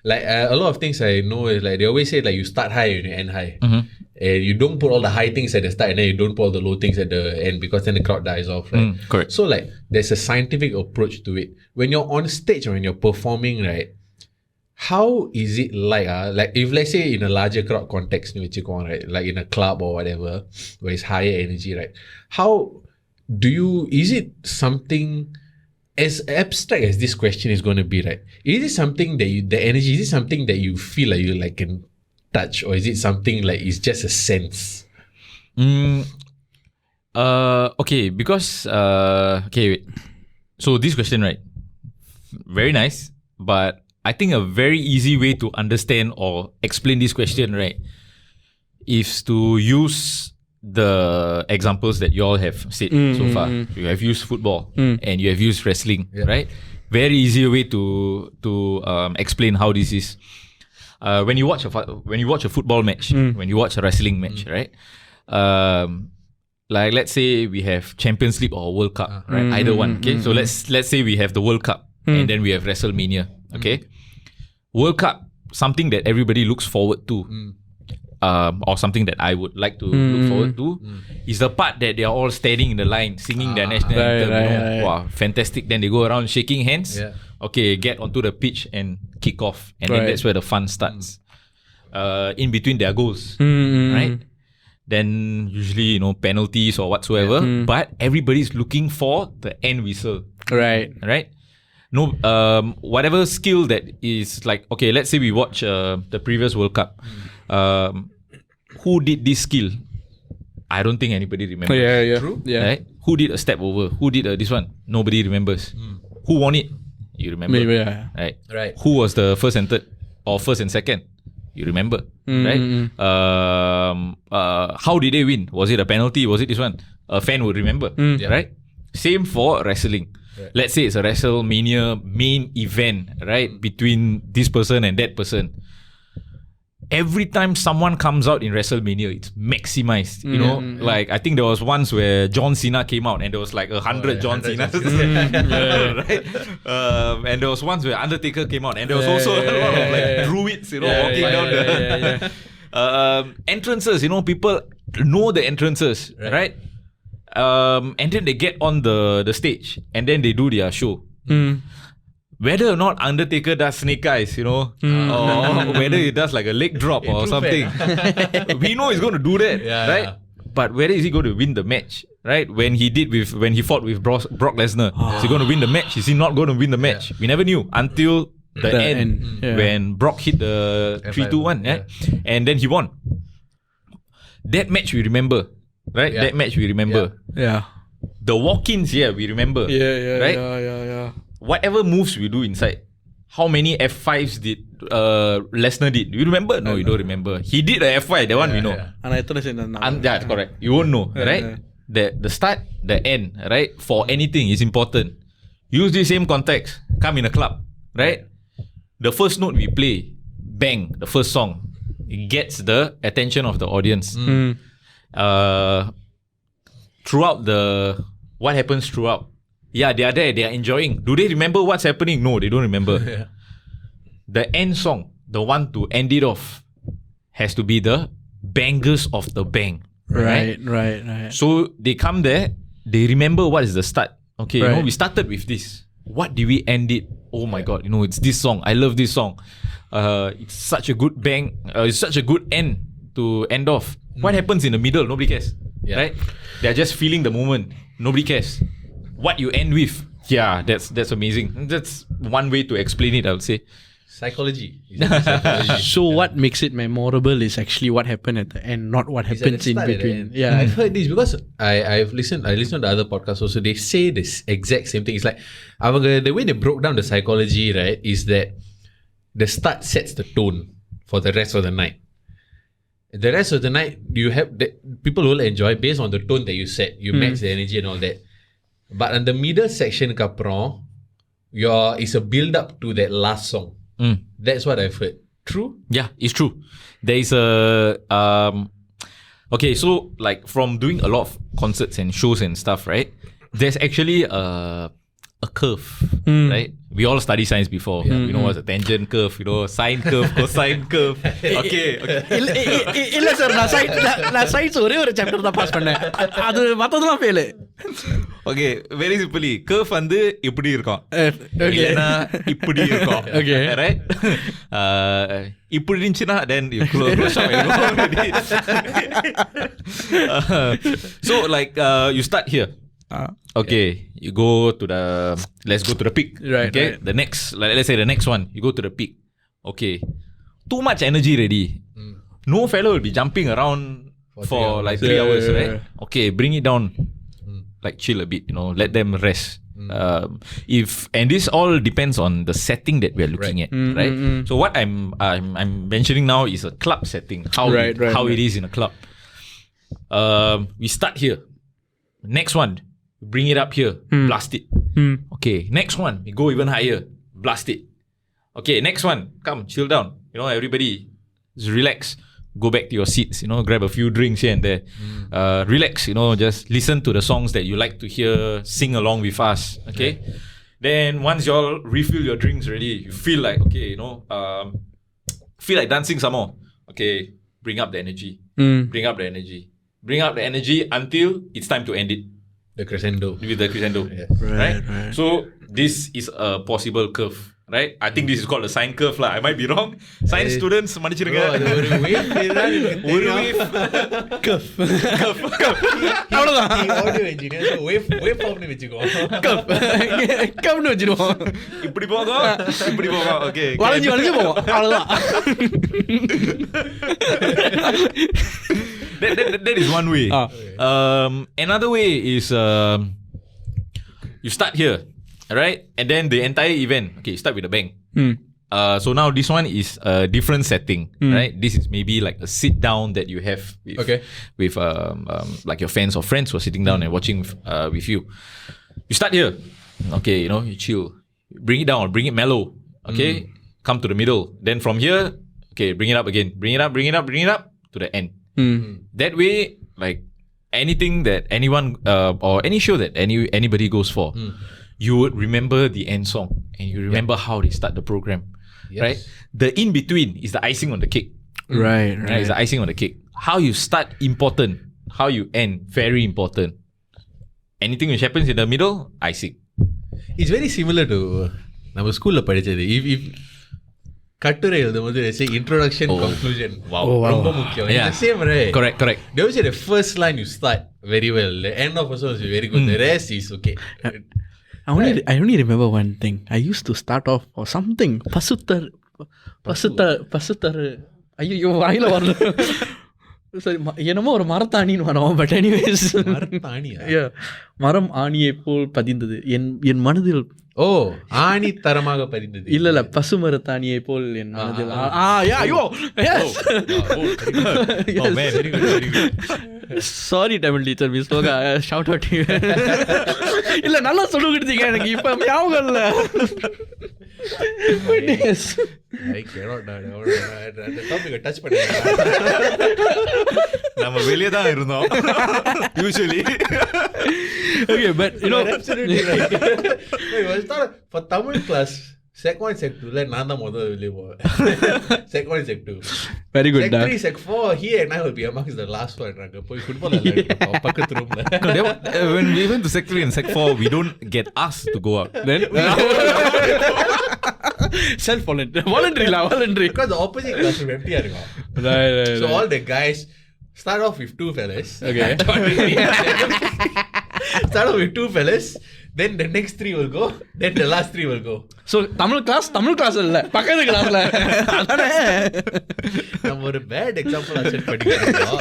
Like a lot of things I know is like they always say like you start high and you end high. And you don't put all the high things at the start and then you don't put all the low things at the end because then the crowd dies off, right? Correct. So like there's a scientific approach to it. When you're on stage or when you're performing, right? How is it like if let's say in a larger crowd context, right? Like in a club or whatever, where it's higher energy, right? How is it something as abstract as this question is going to be, right? Is it something that the energy, is it something that you feel like you like can touch, or is it something like it's just a sense? Okay, because wait. So this question, right? Very nice, but I think a very easy way to understand or explain this question, right, is to use the examples that you all have said so far. You have used football and you have used wrestling, right? Very easy way to explain how this is. When you watch a football match, when you watch a wrestling match, right? Like let's say we have Champions League or World Cup, right? Either one. Okay, so let's say we have the World Cup and then we have WrestleMania. Okay, World Cup, something that everybody looks forward to. Or something that I would like to look forward to is the part that they are all standing in the line singing their national anthem. Wow, fantastic. Then they go around shaking hands. Okay, get onto the pitch and kick off. And then that's where the fun starts. In between their goals. Right? Then usually, penalties or whatsoever. But everybody's looking for the end whistle. Right. Right? No, whatever skill that is like, okay, let's say we watch the previous World Cup. Who did this skill? I don't think anybody remembers. Yeah. True. Yeah. Right? Who did a step over? Who did this one? Nobody remembers. Who won it? You remember. Maybe, yeah. Right. Who was the first and third? Or first and second? You remember. Right? How did they win? Was it a penalty? Was it this one? A fan would remember. Right? Same for wrestling. Right. Let's say it's a WrestleMania main event, right? Between this person and that person. Every time someone comes out in WrestleMania, it's maximized. You know, like I think there was once where John Cena came out and there was like 100 John Cenas. Right? And there was once where Undertaker came out and there was also a lot of like druids, you know, walking down the entrances. You know, people know the entrances, right? And then they get on the stage and then they do their show. Whether or not Undertaker does snake eyes, you know, or whether he does like a leg drop or something, we know he's going to do that, right? Yeah. But whether is he going to win the match, right? When he fought with Brock Lesnar, is he going to win the match? Is he not going to win the match? We never knew until the end. When Brock hit the 3-2-1, and then he won. That match we remember, right? That match we remember. Yeah. The walk-ins, we remember. Right? Yeah. Whatever moves we do inside, how many F5s did Lesnar did? Do you remember? No, you don't remember. He did a F5, that one we know. Yeah, correct. You won't know, right? The start, the end, right? For anything is important. Use the same context. Come in a club, right? The first note we play, bang, the first song, it gets the attention of the audience. Throughout what happens throughout? Yeah, they are there, they are enjoying. Do they remember what's happening? No, they don't remember. The end song, the one to end it off, has to be the bangers of the bang. Right. So they come there, they remember what is the start. Okay, you know, we started with this. What did we end it? Oh my God, you know, it's this song. I love this song. It's such a good bang. It's such a good end to end off. What happens in the middle? Nobody cares. Right? They're just feeling the moment. Nobody cares. What you end with, that's amazing. That's one way to explain it, I would say. Psychology. So what makes it memorable is actually what happened at the end, not what happens in between. Yeah, I've heard this because I listened to other podcasts also. They say this exact same thing. It's like the way they broke down the psychology, right, is that the start sets the tone for the rest of the night. The rest of the night, people will enjoy based on the tone that you set. You match the energy and all that. But on the middle section kapron, it's a build up to that last song. That's what I've heard. True? Yeah, it's true. There is a okay, so like from doing a lot of concerts and shows and stuff, right? There's actually a curve, right? We all study science before. You know what's a tangent curve, you know, sine curve, cosine curve. Okay. இல்ல sir நான் science ஒரே ஒரு chapter தான் pass பண்ணேன். அது மத்ததெல்லாம் fail. Okay, very simply, curve வந்து இப்படி இருக்கும். இல்லனா இப்படி இருக்கும். Okay, right? இப்படி இருந்துச்சுனா then you close up and go already. So like you start here. Okay, you go to let's go to the peak. Right. Okay, the next, let's say the next one, you go to the peak. Okay, too much energy already. No fellow will be jumping around for like 3 hours, right? Okay, bring it down. Like chill a bit, you know, let them rest. And this all depends on the setting that we are looking at, right? So what I'm mentioning now is a club setting, how it is in a club. We start here. Next one, bring it up here, blast it. Okay, next one, we go even higher, blast it. Okay, next one, come, chill down. You know, everybody, just relax. Go back to your seats, you know, grab a few drinks here and there. Relax, you know, just listen to the songs that you like to hear, sing along with us, okay? Then once you all refill your drinks already, you feel like, okay, you know, feel like dancing some more. Okay, bring up the energy. Bring up the energy. Bring up the energy until it's time to end it. The crescendo. With the crescendo. Right. So this is a possible curve. right? I think this is called a sine curve lah. I might be wrong. Science students, மன்னிச்சிடுங்க. ஒரு wave ஒரு wave. Cuff அவ்வளோதான். audio engineer wave form னு வெச்சுக்கோ. கஃப்னு வச்சிருவோம். இப்படி போகும். Okay. வளைஞ்சு போவோம். அவ்வளோதான். That is one way. Another way is you start here, right? And then the entire event, okay, you start with a bang. So now this one is a different setting, right? This is maybe like a sit down that you have with like your fans or friends who are sitting down and watching with you. You start here, okay, you know, you chill, bring it down, bring it mellow, okay, come to the middle. Then from here, okay, bring it up again, bring it up to the end. That way, like anything that anyone or any show that anybody goes for, you would remember the end song and you remember how they start the program, right? The in between is the icing on the cake, Right. It's the icing on the cake. How you start important, how you end very important. Anything which happens in the middle, icing. It's very similar to நம்ம ஸ்கூல்ல படிச்சது. if கட்டுரை எழுதும்போது say introduction conclusion ரொம்ப முக்கியம். Yeah. It's the same, right? Correct. They always say the first line you start very well, the end of also is very good, the rest is okay. I only remember one thing. I used to start off or something. பசுத்தர் ஐயோ வாயில வரல. சரி என்னமோ ஒரு மரத்தாணின்னு வரும். But anyways மரம் ஆணியை போல் பதிந்தது என் மனதில். ஆணி தரமாக பதிந்தது. இல்ல பசுமரத்தாணியை போல் என் மனதில். Sorry Tamil teacher miss Lokah, shout out you. இல்ல நல்லா சொல்லி கொடுத்தீங்க, எனக்கு இப்ப ஞாபகம் இல்ல. டச் பண்ண நம்ம வெளியே தான் இருந்தோம் usually. Okay, but you know, absolutely right. For Tamil class Sec 1 Sec 2 நான் தான் முதல்ல வெளியே போவேன். Sec 1 Sec 2 very good. Sec 3 Sec 4 he and I will be amongst the last one. நாங்க போய் ஃபுட்பால் விளையாடுறோம் பக்கத்து ரூம்ல. When we went to Sec 3 and Sec 4 we don't get asked to go out. Then self voluntary because the opposite classroom empty ஆ இருக்கும். Right. So all the guys start off with two fellas. Okay. Start off with two fellas, then the next three will go, then the last three will go. So Tamil class இல்ல பக்கத்து கிளாஸ்ல. அதானே நம்ம ஒரு bad example set பண்ணிக்கிறோம்.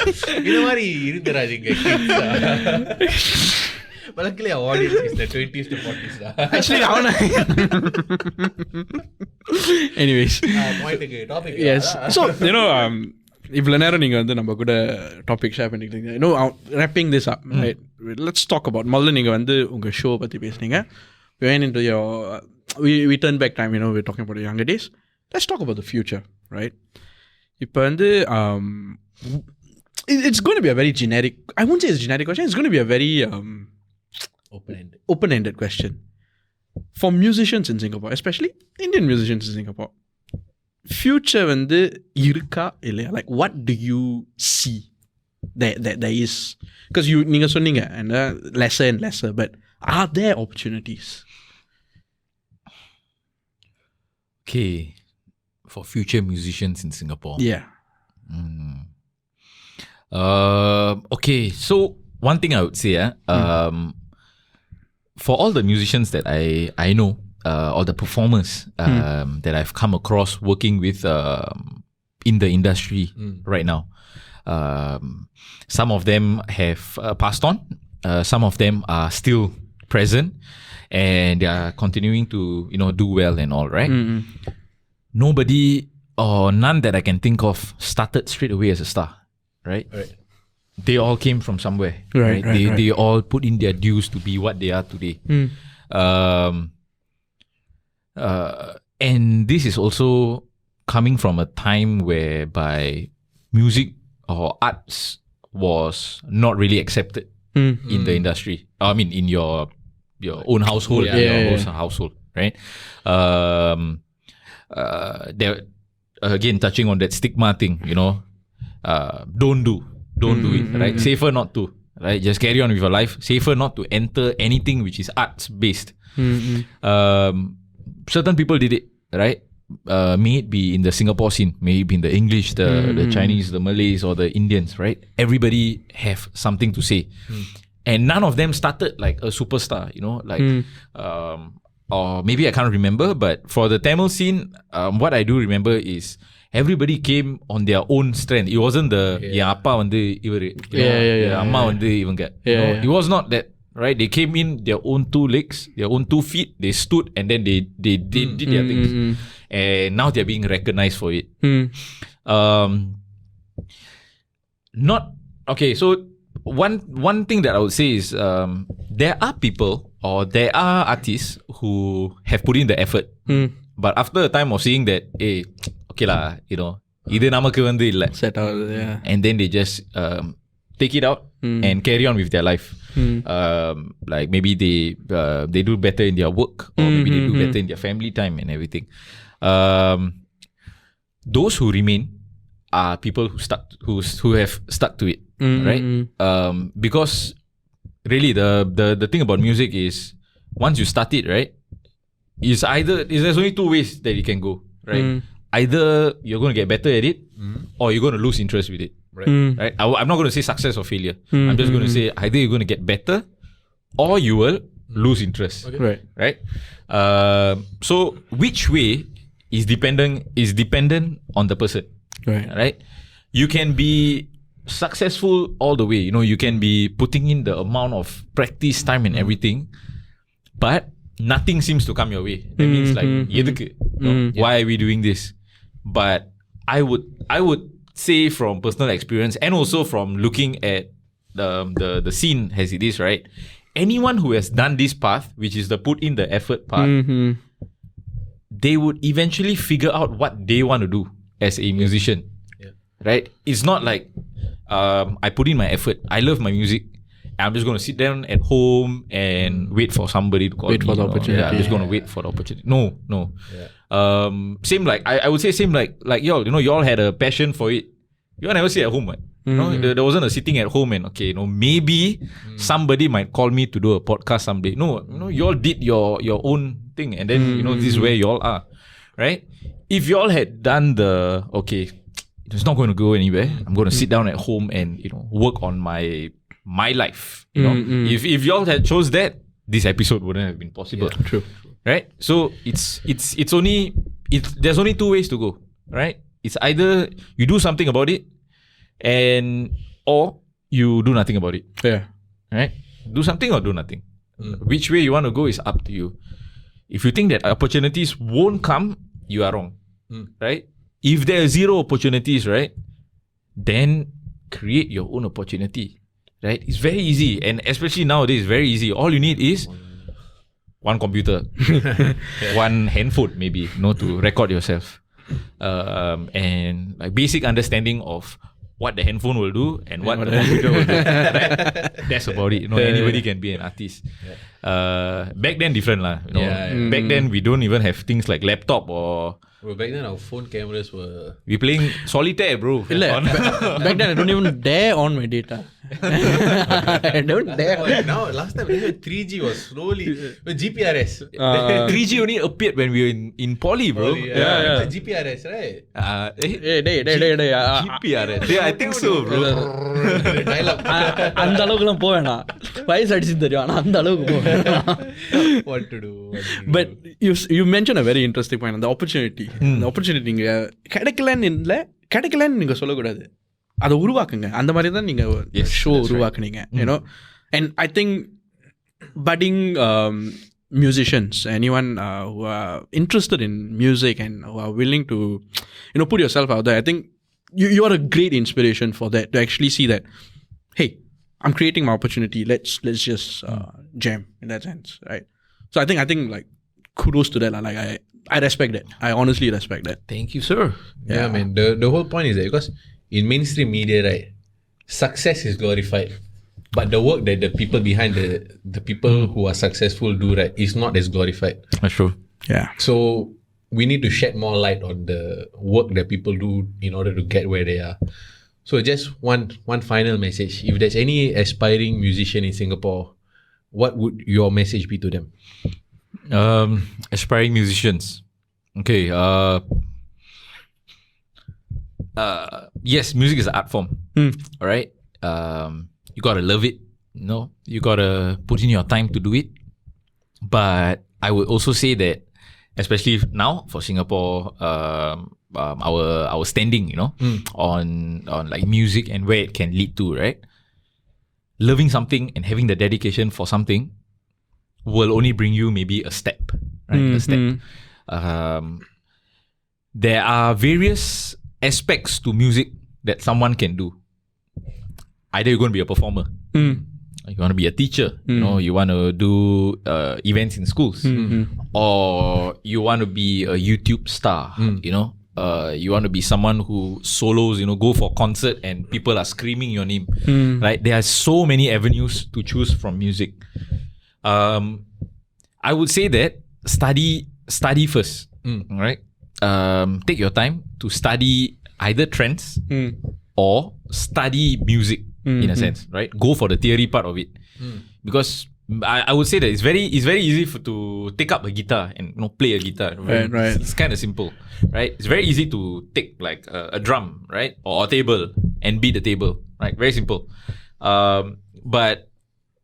இந்த மாதிரி இருந்துராதீங்க. Luckily our audience is the 20s to 40s. Actually அவன anyways topic. Yes. So you know இவ்வளோ நேரம் நீங்கள் வந்து நம்ம கூட டாபிக் ஷேர் பண்ணிக்கிட்டீங்க. இன்னும் wrapping this up, right? Let's talk about முதல்ல நீங்கள் வந்து உங்கள் ஷோ பற்றி பேசுனீங்க. We went into your we turn back time, you know, we're talking about your younger days. Let's talk about the future, right? இப்போ வந்து it's going to be a very generic, I won't say it's a generic question, it's going to be a very open-ended question for musicians in Singapore, especially Indian musicians in Singapore. Future வந்து இருக்கா இல்லையா? Like what do you see there is, because நீங்க சொன்னீங்க and lesser and lesser, but are there opportunities? Okay, for future musicians in Singapore. Yeah. Okay, so one thing I would say, for all the musicians that I know, or the performers that I've come across working with in the industry right now. Some of them have passed on. Some of them are still present and they are continuing to, you know, do well and all, right? Nobody or none that I can think of started straight away as a star, right? They all came from somewhere. Right. They all put in their dues to be what they are today. And this is also coming from a time whereby music or arts was not really accepted in the industry. I mean, in your own household, household, right? There again, touching on that stigma thing, you know, don't do it, right? Safer not to, right? Just carry on with your life. Safer not to enter anything which is arts based. Certain people did it, right? May it be in the Singapore scene, may it be in the English, the Chinese, the Malays, or the Indians, right? Everybody have something to say. And none of them started like a superstar, or maybe I can't remember, but for the Tamil scene, what I do remember is everybody came on their own strength. It wasn't என் அப்பா வந்து இவரு அம்மா வந்து இவங்க. It was not that, right? They came in their own 2 legs, their own 2 feet, they stood and then they did their things. And now they're being recognized for it. Not okay, so one thing that I would say is there are people or there are artists who have put in the effort, but after a time of seeing that, okay lah, இது நமக்கு வந்து இல்ல, set out, and then they just take it out and carry on with their life. Like maybe they do better in their work, or maybe they do better in their family time and everything. Those who remain are people who have stuck to it, right? Because really the thing about music is once you start it, right, there's only 2 ways that you can go, right? Either you're going to get better at it, or you're going to lose interest with it, right? I'm not going to say success or failure. I'm just going to say either you're going to get better, or you will lose interest, right? So which way is dependent on the person, right? You can be successful all the way, you can be putting in the amount of practice time and everything, but nothing seems to come your way. That means like எதுக்கு? Why are we doing this? But I would say from personal experience and also from looking at the scene as it is, right? Anyone who has done this path, which is the put in the effort part, they would eventually figure out what they want to do as a musician, right? It's not like I put in my effort, I love my music, I'm just going to sit down at home and wait for somebody to call me. For the opportunity. I'm just going to wait for the opportunity. No. Same like I would say same like y'all. Y'all had a passion for it. You all never sit at home, right? There wasn't a sitting at home and okay, maybe somebody might call me to do a podcast someday. No, y'all did your own thing, and then this is where y'all are, right? If y'all had done it's not going to go anywhere. I'm going to sit down at home and work on my life. If y'all had chose that, this episode wouldn't have been possible. Yeah, true. Right? So there's only 2 ways to go, right? It's either you do something about it, or you do nothing about it. Yeah. Right? Do something or do nothing. Which way you want to go is up to you. If you think that opportunities won't come, you are wrong. Right? If there are 0 opportunities, right, then create your own opportunity. Right? It's very easy, and especially nowadays, it's very easy. All you need is one computer, one handphone, maybe, to record yourself, and like basic understanding of what the handphone will do and what the computer will do. Right? That's about it. Anybody can be an artist. Back then, different lah. Back then, we don't even have things like laptop or. Well, back then our phone cameras were. We playing solitaire, bro. Back then I don't even dare on my data. I don't dare. Now, last time 3G was slowly. GPRS. 3G only appeared when we were in poly, bro. Yeah. GPRS, right? GPRS. Yeah, I think so, bro. அந்த அளவுக்குலாம் போக வேணாம். வயசு அடிச்சு தெரியும், ஆனா அந்த அளவுக்கு போக வேணாம். What to do? But you mentioned a very interesting point, the opportunity. The opportunity நீங்க கிடைக்கலன்னு நீங்க சொல்லக்கூடாது, அதை உருவாக்குங்க. அந்த மாதிரி தான் நீங்க show உருவாக்குனீங்க, and I think budding musicians, anyone who are interested in music and who are willing to put yourself out there, I think you are a great inspiration for that, to actually see that, hey, I'm creating my opportunity, let's just jam in that sense, right? So I think like kudos to that, like I respect that. I honestly respect that. Thank you, sir. Yeah, man. The whole point is that because in mainstream media, right, success is glorified, but the work that the people behind the people who are successful do, right, is not as glorified. That's true. Yeah. So we need to shed more light on the work that people do in order to get where they are. So just one final message. If there's any aspiring musician in Singapore, what would your message be to them? Aspiring musicians. Okay. Yes, music is an art form. All right. You gotta love it. You gotta put in your time to do it. But I would also say that, especially now for Singapore, our standing, on like music and where it can lead to, right? Loving something and having the dedication for something will only bring you maybe a step, right? A step. There are various aspects to music that someone can do. Either you're going to be a performer, you want to be a teacher, you want to do events in schools, or you want to be a YouTube star, you want to be someone who solos, go for concert and people are screaming your name, right? There are so many avenues to choose from music. I would say that study first, right? Take your time to study either trends or study music in a sense, right? Go for the theory part of it, because I would say that it's very easy to take up a guitar and play a guitar. Right? It's kind of simple, right? It's very easy to take like a drum, right, or a table and beat the table, right? Very simple. But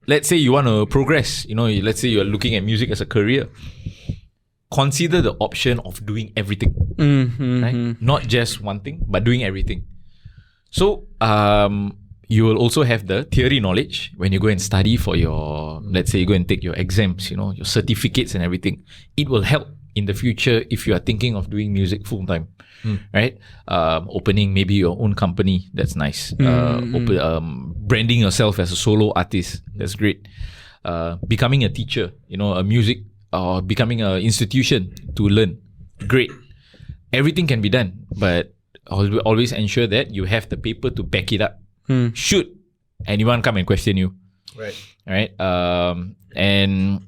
let's say you want to progress, let's say you're looking at music as a career. Consider the option of doing everything, right? Not just one thing, but doing everything. So, you will also have the theory knowledge when you go and study for your, let's say you go and take your exams, your certificates and everything. It will help in the future if you are thinking of doing music full time, right? Opening maybe your own company, that's nice. Branding yourself as a solo artist, that's great. Becoming a teacher, a music, or becoming an institution to learn, great. Everything can be done, but always ensure that you have the paper to back it up. Should anyone come and question you, right? And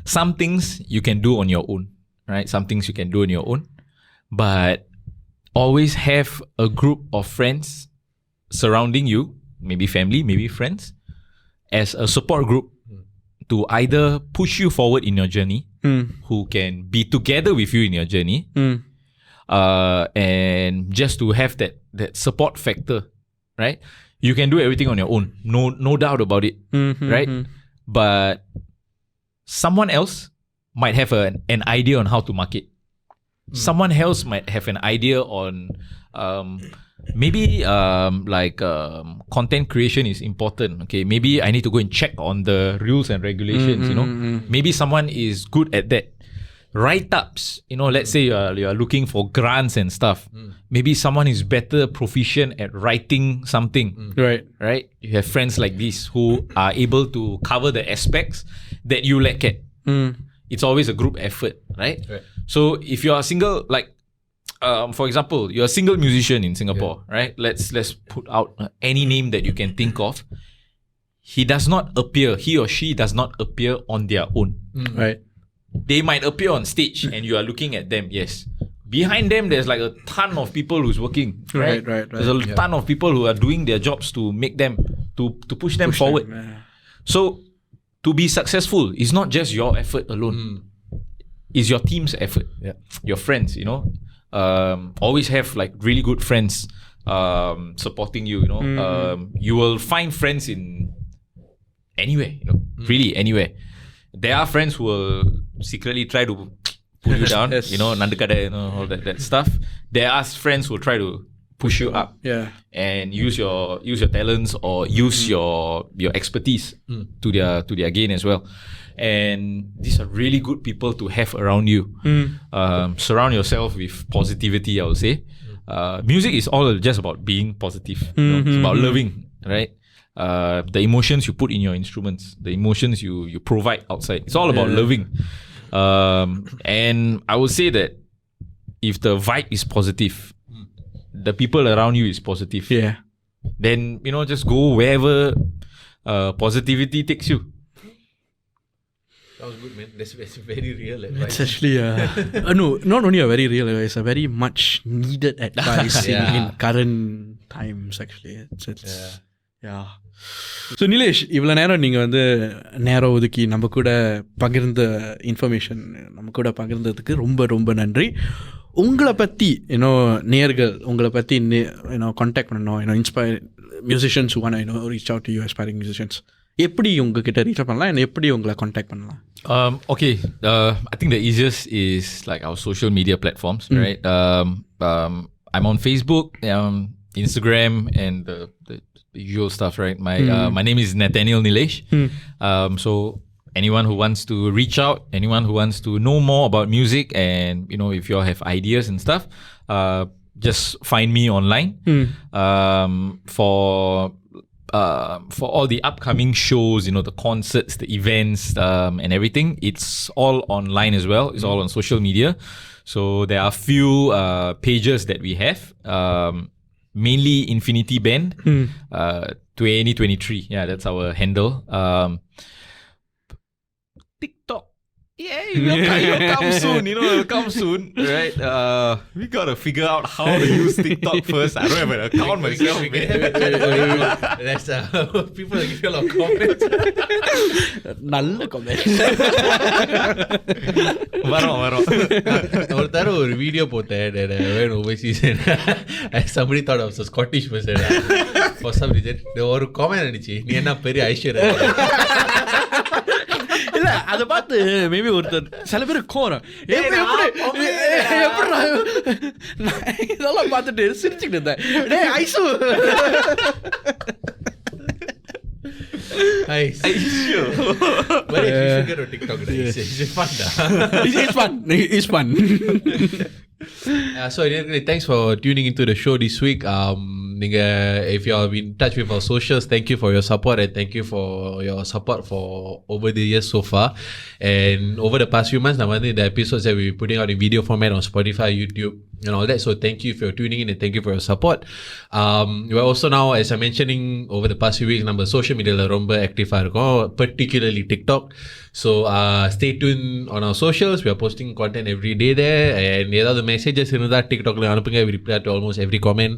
some things you can do on your own, right? Some things you can do on your own, but always have a group of friends surrounding you, maybe family, maybe friends, as a support group to either push you forward in your journey, who can be together with you in your journey, and just to have that support factor, right? You can do everything on your own, no doubt about it, right? But someone else might have an idea on how to market. Someone else might have an idea on maybe content creation is important. Okay, maybe I need to go and check on the rules and regulations. Maybe someone is good at that. Write-ups, let's say you are looking for grants and stuff. Maybe someone is better proficient at writing something. Right? You have friends like this who are able to cover the aspects that you lack at. It's always a group effort, right? So if you are single, like for example, you're a single musician in Singapore, right? Let's put out any name that you can think of. He or she does not appear on their own. Right. They might appear on stage and you are looking at them, yes. Behind them, there's like a ton of people who's working, right? There's a ton of people who are doing their jobs to make them, to push them forward. So, to be successful is not just your effort alone. It's your team's effort. Your friends, always have like really good friends supporting you, you will find friends in anywhere, really anywhere. There are friends who will secretly try to pull you down, nandukada, all that stuff. There are friends who will try to push you up, and use your talents or use your expertise to their gain as well. And these are really good people to have around you. Surround yourself with positivity, I would say. Music is all just about being positive. It's about loving, right? The emotions you put in your instruments, the emotions you provide outside. It's all about loving. And I would say that if the vibe is positive, the people around you is positive, then just go wherever positivity takes you. That was good, man. That's very real advice. It's actually no, not only a very real advice, a very much needed advice in current times. Actually, it's so Nilesh, இவ்வளோ நேரம் நீங்கள் வந்து நேரம் ஒதுக்கி நம்ம கூட பகிர்ந்த information நம்ம கூட பகிர்ந்ததுக்கு ரொம்ப ரொம்ப நன்றி. உங்களை பற்றி நேர்கள் உங்களை பற்றி கான்டாக்ட் பண்ணணும், inspire musicians who want to reach out to you, aspiring musicians, எப்படி உங்ககிட்ட ரீச் பண்ணலாம் and எப்படி உங்களை கான்டாக்ட் பண்ணலாம்? Okay, I think the easiest is like our social media platforms, right? I'm on Facebook, Instagram, and the usual stuff, right? My name is Nathanael Nilesh. So anyone who wants to reach out, anyone who wants to know more about music, and if you all have ideas and stuff, just find me online. For all the upcoming shows, the concerts, the events, and everything, it's all online as well. It's all on social media. So there are few pages that we have. Mainly Infinity Band, 2023. Yeah, that's our handle. TikTok. Yeah, it'll come soon. It'll come soon, right? We gotta figure out how to use TikTok first. I don't have an account myself. That's people give you a lot of comments. நல்ல comments. வரோம் ஒரு தடவை ஒரு video போட்டேன், went overseas and somebody thought I was a Scottish person. For some reason ஒரு comment அடிச்சு, நீ என்ன பெரிய ஐஸ்வர்யா. இல்ல அதை பார்த்து மேபி ஒருத்தர் சில பேர் கோரம் இதெல்லாம் பார்த்துட்டு சிரிச்சுக்கிட்டு இருந்தேன். டேய் ice, But you should get on TikTok. It's fun. It's fun. So thanks for tuning into the show this week. If you have been in touch with our socials, thank you for your support, and thank you for your support for over the years so far. And over the past few months, the episodes that we're putting out in video format on Spotify, YouTube, and all that. So thank you for tuning in, and thank you for your support. We're also now, as I'm mentioning, over the past few weeks, நம்ம social media la romba active இருக்கும், particularly TikTok. So stay tuned on our socials. We are posting content every day there. And ஏதாவது messages இருந்தா TikTokல அனுப்புங்க. We reply to almost every comment.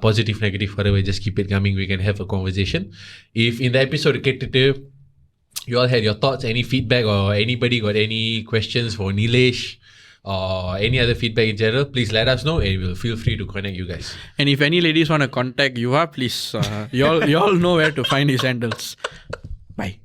Positive, negative, whatever, just keep it coming. We can have a conversation. If in the episode you all had your thoughts, any feedback, or anybody got any questions for Nilesh or any other feedback in general, please let us know, and we'll feel free to connect you guys. And if any ladies want to contact you, please, you all know where to find his handles. Bye.